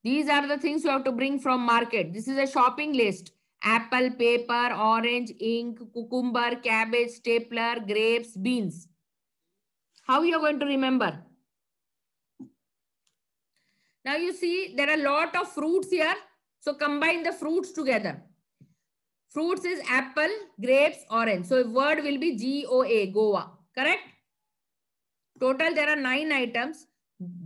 These are the things you have to bring from market. This is a shopping list. Apple, paper, orange, ink, cucumber, cabbage, stapler, grapes, beans. How you are going to remember? Now you see there are a lot of fruits here. So combine the fruits together. Fruits is apple, grapes, orange. So word will be GOA, Goa. Correct? Total there are 9 items.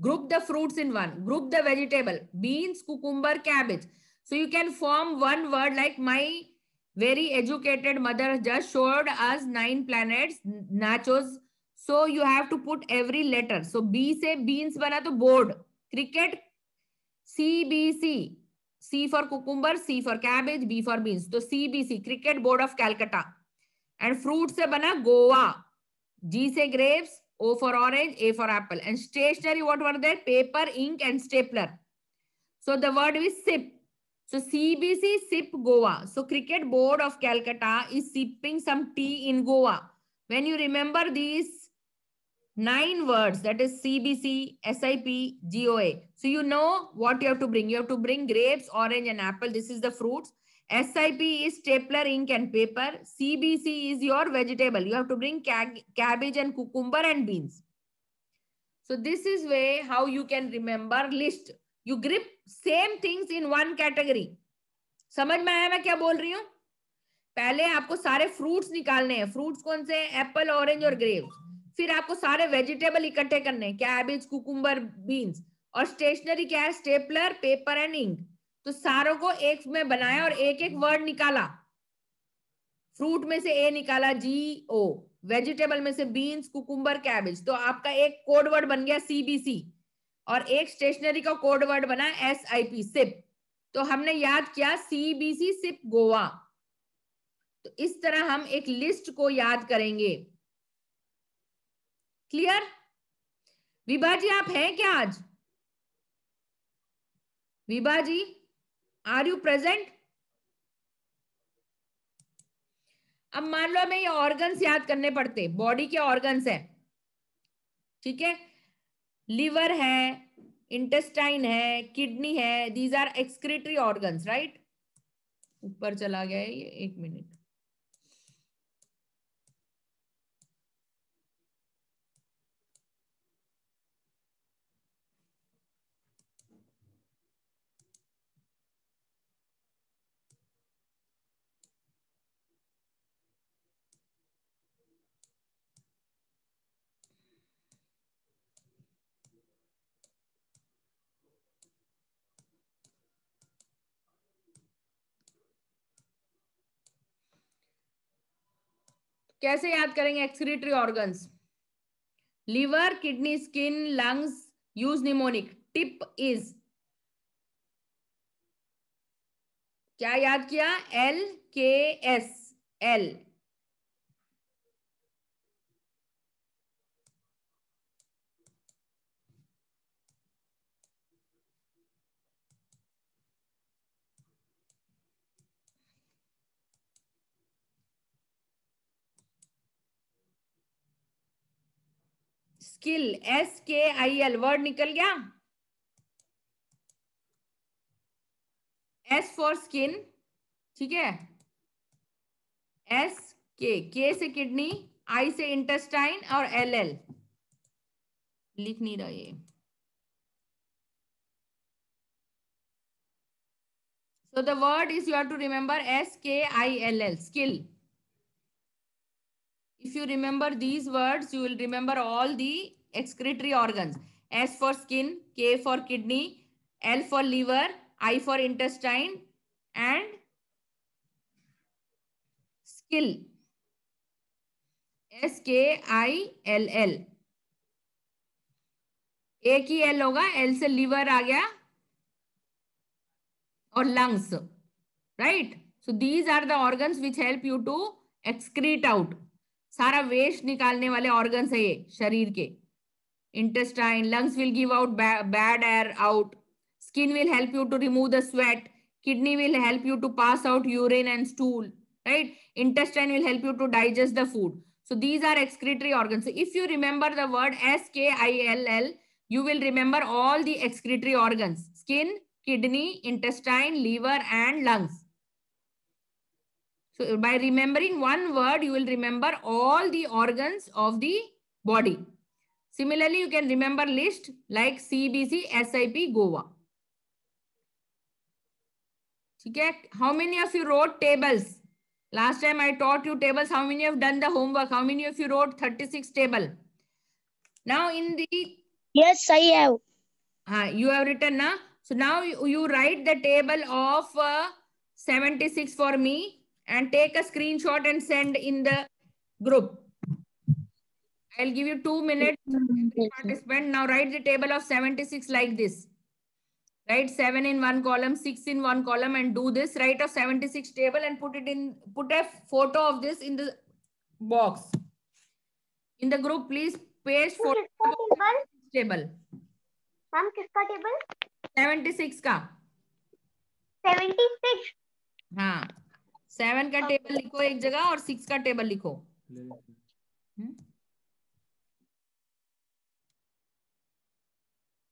Group the fruits in one. Group the vegetable. Beans, cucumber, cabbage. So you can form one word like my very educated mother just showed us 9 planets, nachos. So you have to put every letter. So B से beans बना तो board. Cricket, CBC. C for cucumber, C for cabbage, B for beans. So CBC, Cricket Board of Calcutta. And fruit से बना Goa. G से grapes, O for orange, A for apple. And stationery, what were there? Paper, ink, and stapler. So the word is sip. So CBC, sip Goa. So Cricket Board of Calcutta is sipping some tea in Goa. When you remember these 9 words, that is CBC, SIP, GOA. So you know what you have to bring. You have to bring grapes, orange, and apple. This is the fruits. SIP is stapler, ink, and paper. CBC is your vegetable. You have to bring cabbage and cucumber and beans. So this is way how you can remember list. You grip same things in one category. समझ में आया मैं क्या बोल रही हूँ? पहले आपको सारे फ्रूट्स निकालने हैं. फ्रूट्स कौन से? एप्पल, ऑरेंज और ग्रेप्स. फिर आपको सारे वेजिटेबल इकट्ठे करने हैं. Cabbage, cucumber, beans. और स्टेशनरी क्या है? Stapler, paper and ink. तो सारों को एक में बनाया और एक एक वर्ड निकाला. फ्रूट में से ए निकाला GO, वेजिटेबल में से बीन्स, कुकुम्बर, कैबेज. तो आपका एक कोड वर्ड बन गया CBC और एक स्टेशनरी का कोड वर्ड बना SIP, सिप. तो हमने याद किया CBC, सिप, गोवा. तो इस तरह हम एक लिस्ट को याद करेंगे. क्लियर? विभा जी आप हैं क्या आज? विभा जी, आर यू प्रेजेंट? अब मान लो हमें ये ऑर्गन्स याद करने पड़ते. बॉडी के ऑर्गन्स है. ठीक है, लिवर है, इंटेस्टाइन है, किडनी है. These are excretory organs, right? ऊपर चला गया है ये, 1 मिनट. कैसे याद करेंगे excretory organs? Liver, kidney, skin, lungs. Use mnemonic. Tip is क्या याद किया? LKS, L. Skill, SKIL. Word निकल गया. S for skin. ठीक है, SK, K से किडनी, I से इंटेस्टाइन और LL लिख नहीं रहा ये. So the word is, you have to remember, skill, skill. If you remember these words, you will remember all the excretory organs. S for skin, K for kidney, L for liver, I for intestine, and skill. SKILL. एक ही L होगा, L से liver आ गया और lungs, right? So these are the organs which help you to excrete out. सारा waste निकालने वाले organs है ये शरीर के. Intestine, lungs will give out bad air out. Skin will help you to remove the sweat. Kidney will help you to pass out urine and stool, right? Intestine will help you to digest the food. So these are excretory organs. So if you remember the word SKILL, you will remember all the excretory organs: skin, kidney, intestine, liver, and lungs. So by remembering one word, you will remember all the organs of the body. Similarly, you can remember list like CBC, SIP, Goa. Okay. How many of you wrote tables? Last time I taught you tables. How many have done the homework? How many of you wrote 36 table? Now in the... Yes, I have. You have written, na? So now you write the table of 76 for me and take a screenshot and send in the group. I'll give you 2 minutes, every participant. Now write the table of 76 like this. Write 7 in one column, 6 in one column, and do this. Write a 76 table and put a photo of this in the box. In the group, please paste photo of the table. Ma'am किसका table? 76 का. 76. हाँ, 7 का table लिखो एक जगह और 6 का table लिखो.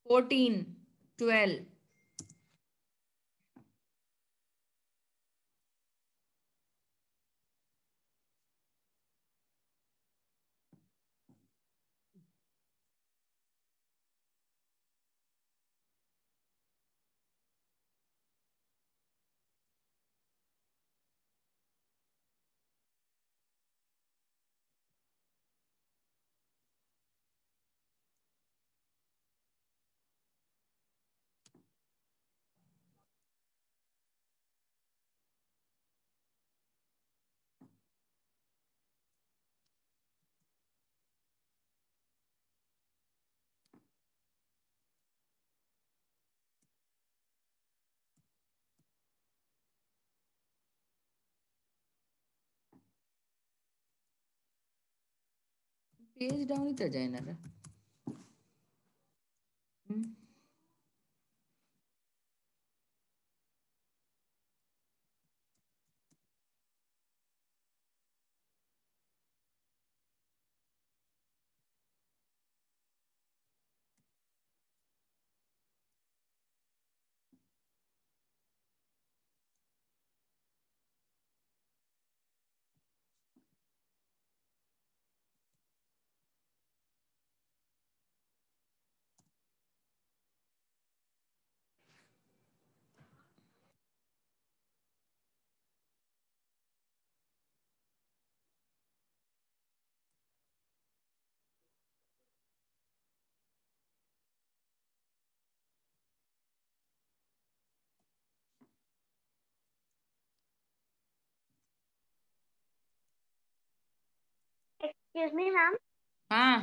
14, 12. पेज डाउन ही तो जाए ना. Excuse me, ma'am. हाँ,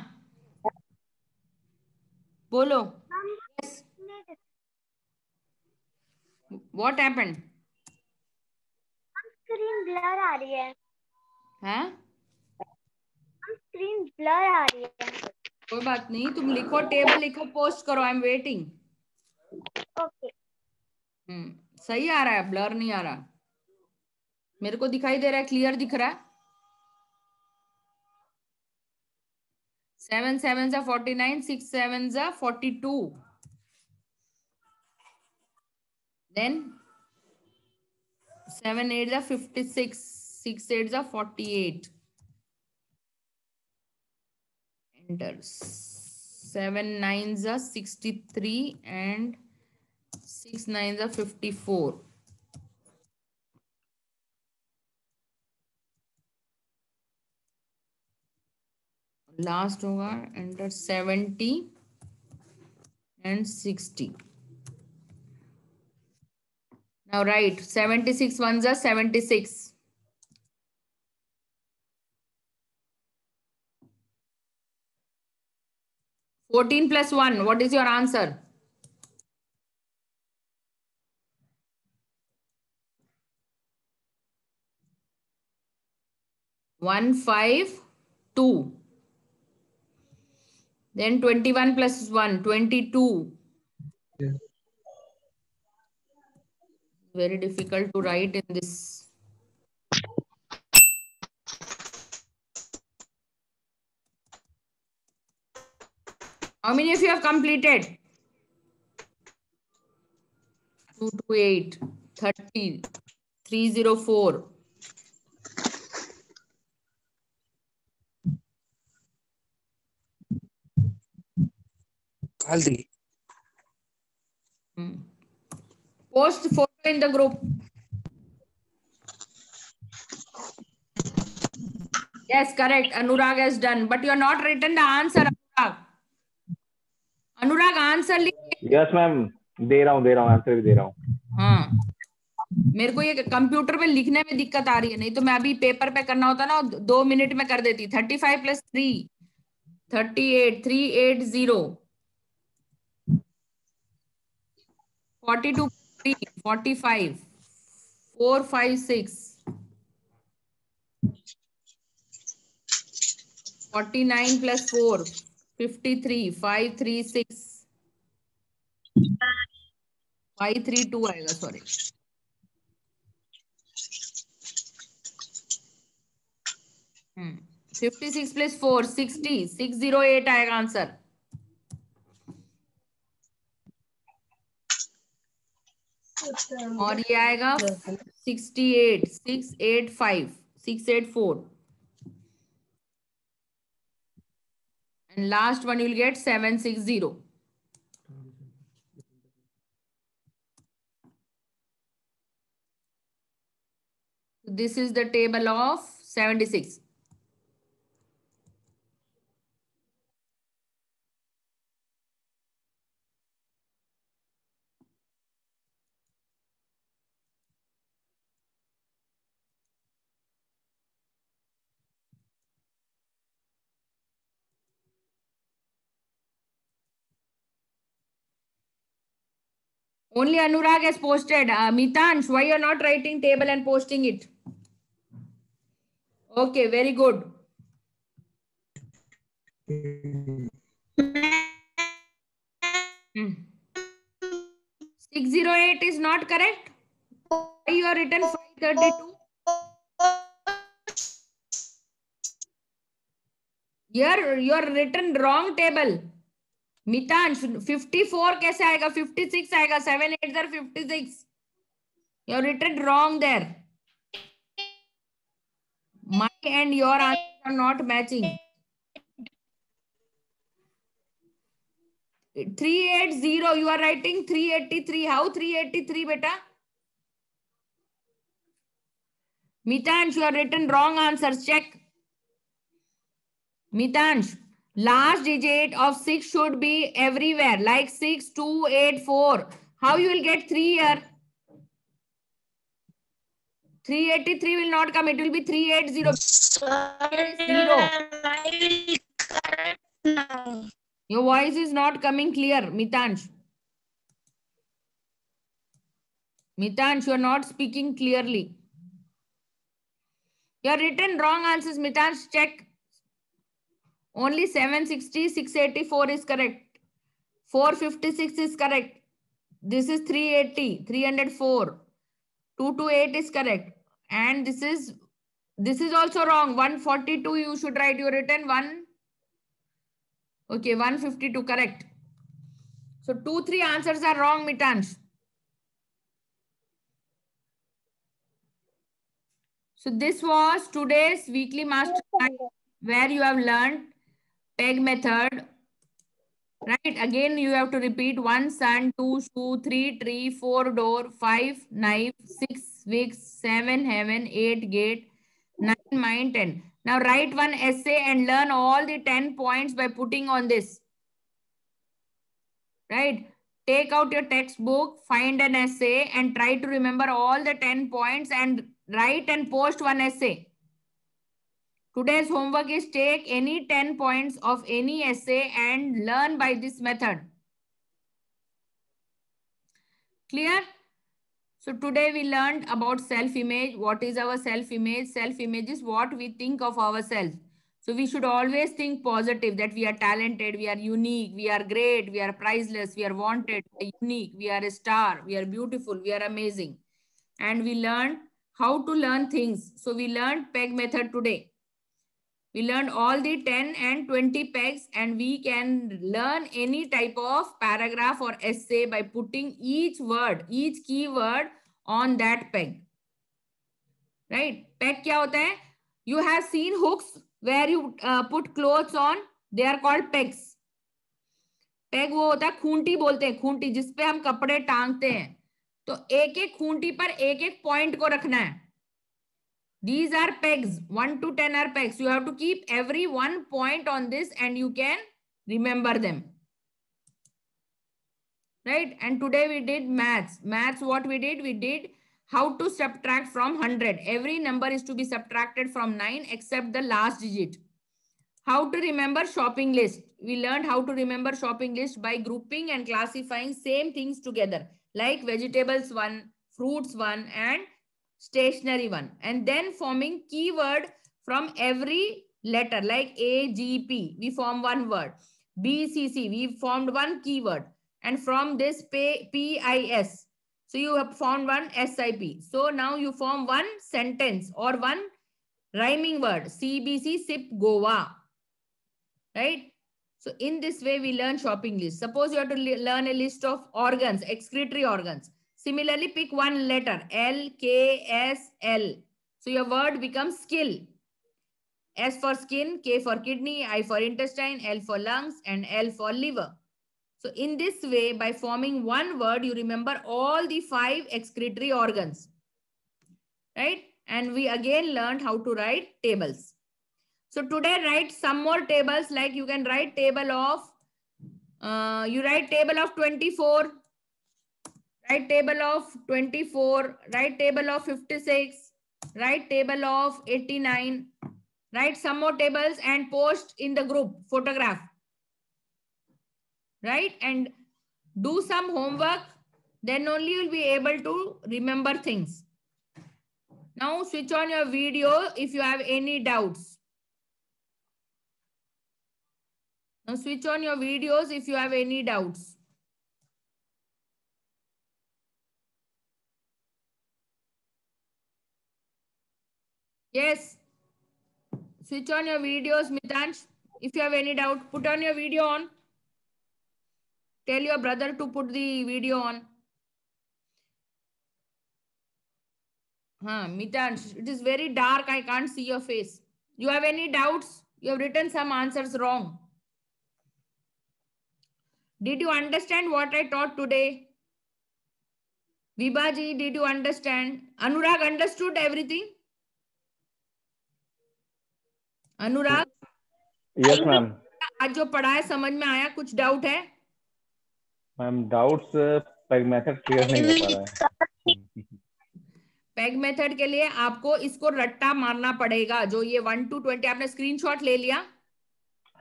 बोलो. Ma'am, Yes. What happened? Screen blur आ रही है. हाँ, स्क्रीन ब्लर आ रही है. कोई बात नहीं, तुम लिखो, टेबल लिखो, पोस्ट करो. I am waiting. ओके. सही आ रहा है, ब्लर नहीं आ रहा. मेरे को दिखाई दे रहा है, क्लियर दिख रहा है. 7 7s are 49, 6 7s are 42. Then 7 8s are 56, 6 8s are 48. Enter. 7 9s are 63 and 6 9s are 54. Last होगा enter 70 and 60. Now write 76 ones are 76. 14 plus 1, what is your answer? One, 5, 2. Then 21 plus 1, 22. Yeah. Very difficult to write in this. How many of you have completed? 228, 30, 304. Haldi. Post photo in the group. Yes, correct. Anurag has done, but you are not written the answer. Anurag. Anurag answer लिख. Yes ma'am, दे रहा हूँ answer भी दे रहा हूँ. हाँ, मेरे को ये कंप्यूटर पे लिखने में दिक्कत आ रही है, नहीं तो मैं अभी पेपर पे करना होता ना 2 मिनट में कर देती. 35 plus 3 38 380 42 3 45 4 5 6 49 plus 4 53 5 3 6 5 3 2 आएगा. सॉरी, 56 plus 4 60 608 आएगा आंसर. और ये आएगा 68 685 684 and last one you will get 760. This is the table of 76. Only Anurag has posted. Mitansh, why you are not writing table and posting it? Okay, very good. 608 is not correct. Why you are written 532? Here you are written wrong table. Mitansh, 54 कैसे आएगा? 56 आएगा. 7 8 are 56. You are written wrong there. My and your answers are not matching. 380, you are writing 383. How 383, beta? Mitansh, you are written wrong answers. Check. Mitansh, last digit of 6 should be everywhere, like 6 2 8 4. How you will get 3 here? 383 will not come. It will be 380. Your voice is not coming clear, Mitansh. Mitansh, you are not speaking clearly. You are written wrong answers, Mitansh. Check. Only 760, 684 is correct. 456 is correct. This is 380, 304. 228 is correct. And this is also wrong. 142 you should write. You written 1. Okay, 152 correct. So 2, 3 answers are wrong, Mitansh. So this was today's weekly master class where you have learned PEG method, Right? Again, you have to repeat: 1 sun, 2 shoe, 3 tree, 4 door, 5 knife, 6 wigs, 7 heaven, 8 gate, 9 mind, 10. Now write one essay and learn all the 10 points by putting on this. Right? Take out your textbook, find an essay and try to remember all the 10 points and write and post one essay. Today's homework is take any 10 points of any essay and learn by this method. Clear? So today we learned about self-image. What is our self-image? Self-image is what we think of ourselves. So we should always think positive, that we are talented, we are unique, we are great, we are priceless, we are wanted, we are unique, we are a star, we are beautiful, we are amazing. And we learned how to learn things. So we learned PEG method today. We learned all the 10 and 20 pegs, and we can learn any type of paragraph or essay by putting each word, each keyword on that peg. Right? Peg kya hota hai? You have seen hooks where you put clothes on. They are called pegs. Peg वो होता है, खूंटी बोलते हैं, खूंटी जिसपे हम कपड़े टांगते हैं. तो एक एक खूंटी पर एक एक पॉइंट को रखना है. These are pegs. 1 to 10 are pegs. You have to keep every one point on this and you can remember them. Right? And today we did maths. Maths, what we did? We did how to subtract from 100. Every number is to be subtracted from 9 except the last digit. How to remember shopping list. We learned how to remember shopping list by grouping and classifying same things together. Like vegetables 1, fruits 1 and stationery 1, and then forming keyword from every letter, like A, G, P, we form one word. B, C, C, we formed one keyword, and from this P, I, S, so you have formed one SIP. So now you form one sentence or one rhyming word, CBC, sip, Goa. Right? So in this way we learn shopping list. Suppose you have to learn a list of organs, excretory organs. Similarly, pick one letter, L, K, S, L. So your word becomes skill. S for skin, K for kidney, I for intestine, L for lungs, and L for liver. So in this way, by forming one word, you remember all the 5 excretory organs. Right? And we again learned how to write tables. So today write some more tables, like you can write table of, you write table of 24. Write table of 24, write table of 56, write table of 89, write some more tables and post in the group, photograph. Right? And do some homework, then only you'll be able to remember things. Now switch on your video if you have any doubts. Now switch on your videos if you have any doubts. Yes. Switch on your videos, Mitansh. If you have any doubt, put on your video on. Tell your brother to put the video on. Mitansh, it is very dark. I can't see your face. You have any doubts? You have written some answers wrong. Did you understand what I taught today? Vibhaji, did you understand? Anurag understood everything? Anurag, yes ma'am, आज जो पढ़ा है समझ में आया? कुछ doubt है? Ma'am doubts peg method clear नहीं हो पा रहा है. पेग मेथड के लिए आपको इसको रट्टा मारना पड़ेगा. जो ये 1 to 20 आपने स्क्रीनशॉट ले लिया?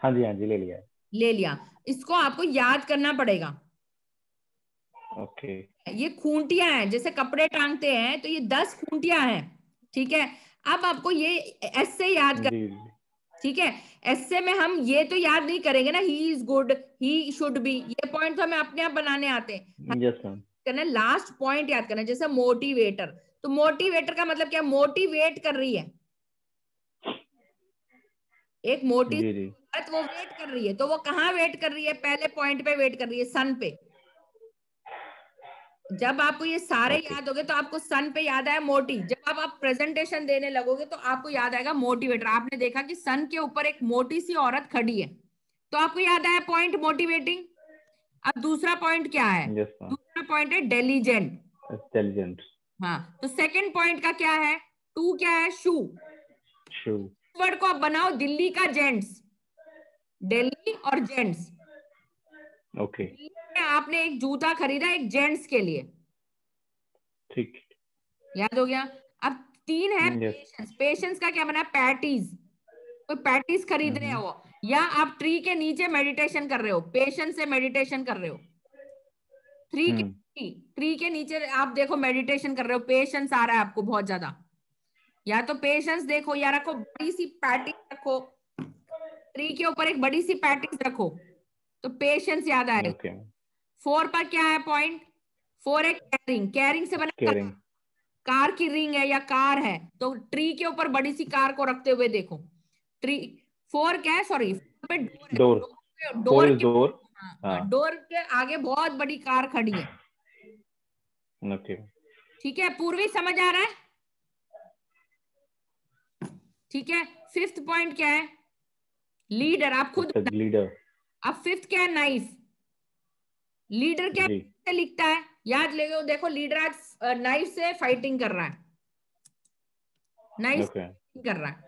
हाँ जी ले लिया. ले लिया. इसको आपको याद करना पड़ेगा. ओके. ये खूंटियां हैं, जैसे कपड़े टांगते हैं तो ये 10 खूंटियां हैं. ठीक है. अब आपको ये ऐसे याद कर. ठीक है. ऐसे में हम ये तो याद नहीं करेंगे ना, he is good, he should B, ये पॉइंट तो हमें अपने आप बनाने आते हैं. Yes ma'am. करना लास्ट पॉइंट याद करना. जैसे मोटिवेटर, तो मोटिवेटर का मतलब क्या? मोटिवेट कर रही है. एक मोटिवेट, वो वेट कर रही है. तो वो कहाँ वेट कर रही है? पहले पॉइंट पे वेट कर रही है, सन पे. जब आपको ये सारे याद होंगे तो आपको सन पे याद आया मोटी. जब आप प्रेजेंटेशन देने लगोगे तो आपको याद आएगा मोटिवेटर. आपने देखा कि सन के ऊपर एक मोटी सी औरत खड़ी है तो आपको याद आया पॉइंट मोटिवेटिंग. अब दूसरा पॉइंट क्या है? Yes, ma'am. दूसरा पॉइंट है डेलीजेंट। Intelligent. हाँ, तो सेकंड पॉइंट का क्या है? टू क्या है? शू। Shoe. वर्ड को आप बनाओ दिल्ली का जेंट्स, दिल्ली और जेंट्स। Okay. आपने एक जूता खरीदा एक जेंट्स के लिए, ठीक। याद हो गया? अब तीन है Yes. पेशेंस। पेशेंस का क्या बना? पैटीज। कोई पैटीज खरीद रहे हो, या आप ट्री के नीचे मेडिटेशन कर रहे हो, पेशेंस से मेडिटेशन कर रहे हो। ट्री के नीचे आप देखो मेडिटेशन कर रहे हो, पेशेंस आ रहा है आपको बहुत ज्यादा, या तो पेशेंस देखो या रखो बड़ी सी पैटीज रखो, ट्री के ऊपर एक बड़ी सी पैटीज रखो तो पेशेंस याद आएगा। Okay. 4 पर क्या है पॉइंट? 4 है कैरिंग। कैरिंग से बना Caring. कार की रिंग है या कार है, तो ट्री के ऊपर बड़ी सी कार को रखते हुए देखो। ट्री 4 क्या है? सॉरी, पे डोर है। Door. Door is door. हाँ, डोर के आगे बहुत बड़ी कार खड़ी है। Okay. ठीक है, पूर्वी समझ आ रहा है? ठीक है। 5th पॉइंट क्या है? लीडर। आप खुद The leader. अब 5th क्या है? नाइफ। लीडर क्या जी। से लिखता है? याद ले लो, देखो लीडर आज नाइफ से फाइटिंग कर रहा है, नाइफ Okay. कर रहा है।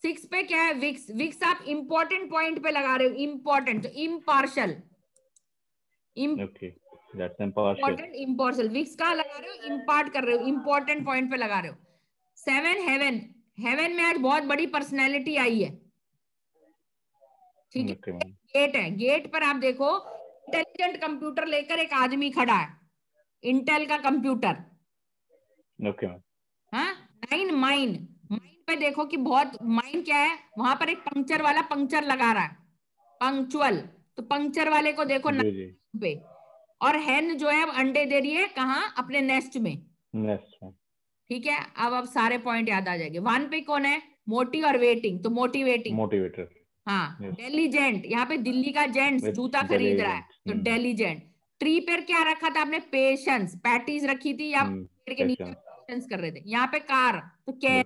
6 पे क्या है? विक्स। विक्स आप इंपॉर्टेंट पॉइंट पे लगा रहे हो, इंपॉर्टेंट, तो impartial. Okay. That's impartial. Impartial. Vicks कहाँ लगा रहे हो? इम्पार्ट कर रहे हो, इंपॉर्टेंट पॉइंट पे लगा रहे हो। 7 हेवन। हेवन में आज बहुत बड़ी पर्सनैलिटी आई है। ठीक Okay, है। ma'am. गेट है, गेट पर आप देखो इंटेलिजेंट कंप्यूटर लेकर एक आदमी खड़ा है, इंटेल का कंप्यूटर। Okay, ma'am. हाँ। 9 माइन। माइन पे देखो कि बहुत, माइन क्या है? वहां पर एक पंक्चर वाला पंक्चर लगा रहा है, पंक्चुअल, तो पंक्चर वाले को देखो जी 9 जी। पे। और हेन जो है अब अंडे दे रही है कहाँ? अपने नेस्ट में। Next one. ठीक है, अब सारे पॉइंट याद आ जाएंगे। 1 पे कौन है? मोटी और वेटिंग, तो मोटिवेटिंग। Motivator. हाँ। Yes. डेलीजेंट, यहाँ पे दिल्ली का जेंट्स It's जूता खरीद रहा है, तो diligent. डेलीजेंट। ट्री पर क्या रखा था आपने? पेशेंस। पैटीज रखी थी या पेड़ के नीचे Patience. पेशेंस कर रहे थे। यहाँ पे कार, तो केयर।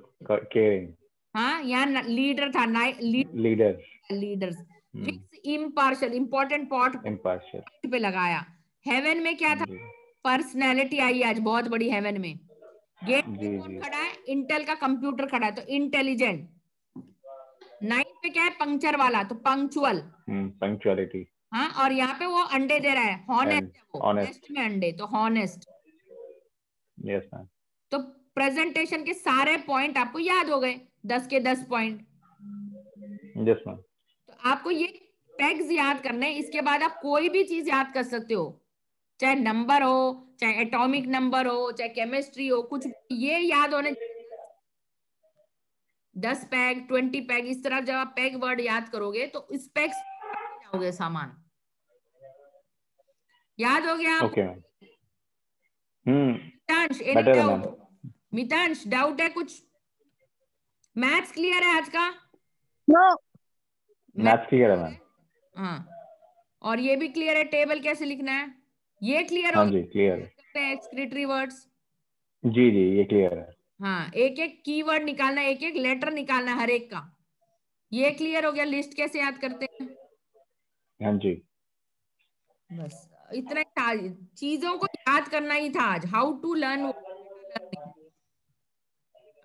Caring. हाँ, यहाँ लीडर था, Leader. Leaders. Vicks impartial, important point Impartial. पे लगाया। हेवन में क्या था? जी पर्सनैलिटी आई आज बहुत बड़ी हेवन में। गेट पे जी कौन जी। खड़ा है? इंटेल का कंप्यूटर खड़ा है, तो इंटेलिजेंट। 9 पे क्या है? पंक्चर वाला, तो पंक्चुअल। Punctuality. हाँ, और यहाँ पे वो अंडे दे रहा है, हॉनेस्ट And है वो, honest. नेस्ट में अंडे, तो हॉनेस्ट। Yes, ma'am. तो प्रेजेंटेशन के सारे पॉइंट आपको याद हो गए, 10 के 10 पॉइंट। Yes, ma'am. तो आपको ये टैग्स याद करने, इसके बाद आप कोई भी चीज याद कर सकते हो, चाहे नंबर हो, चाहे एटॉमिक नंबर हो, चाहे केमिस्ट्री हो, कुछ ये याद होने। 10 पैग, 20 पैग, इस तरह जब आप पैग वर्ड याद करोगे तो इस पैग जाओगे सामान। याद हो गया आपको? Okay, ma'am. Mitansh, any Better than doubt? ma'am. Mitansh, doubt है कुछ? मैथ्स क्लियर है आज का? नो। Maths clear है मैम? हाँ, और ये भी क्लियर है टेबल कैसे लिखना है? ये क्लियर हो हाँ जी क्लियर है। Excretory words. जी जी ये क्लियर है। हाँ, एक एक कीवर्ड निकालना, एक एक लेटर निकालना हर एक का। ये क्लियर हो गया? लिस्ट कैसे याद करते हैं? हाँ जी। बस इतना ही था, चीजों को याद करना ही था आज। हाउ टू लर्न लर्निंग,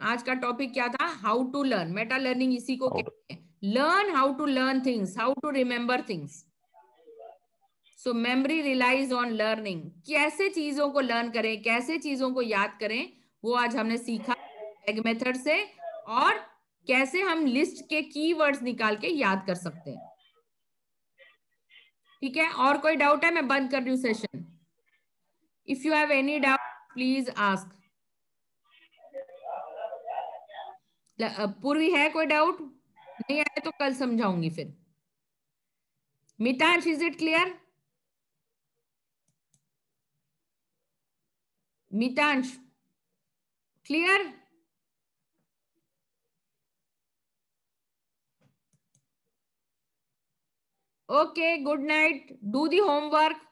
आज का टॉपिक क्या था? How to learn. Meta learning इसी को कहते हैं, learn how to learn things, how to remember things. So memory relies on learning. कैसे चीजों को लर्न करें, कैसे चीजों को याद करें, वो आज हमने सीखा टैग मेथड से, और कैसे हम लिस्ट के कीवर्ड्स निकाल के याद कर सकते हैं। ठीक है, और कोई डाउट है? मैं बंद कर रही हूँ session. If you have any doubt please ask. पूर्वी है कोई डाउट? नहीं आए तो कल समझाऊंगी फिर। Mitansh, is it clear? Mitansh, clear? Okay, good night. Do the homework.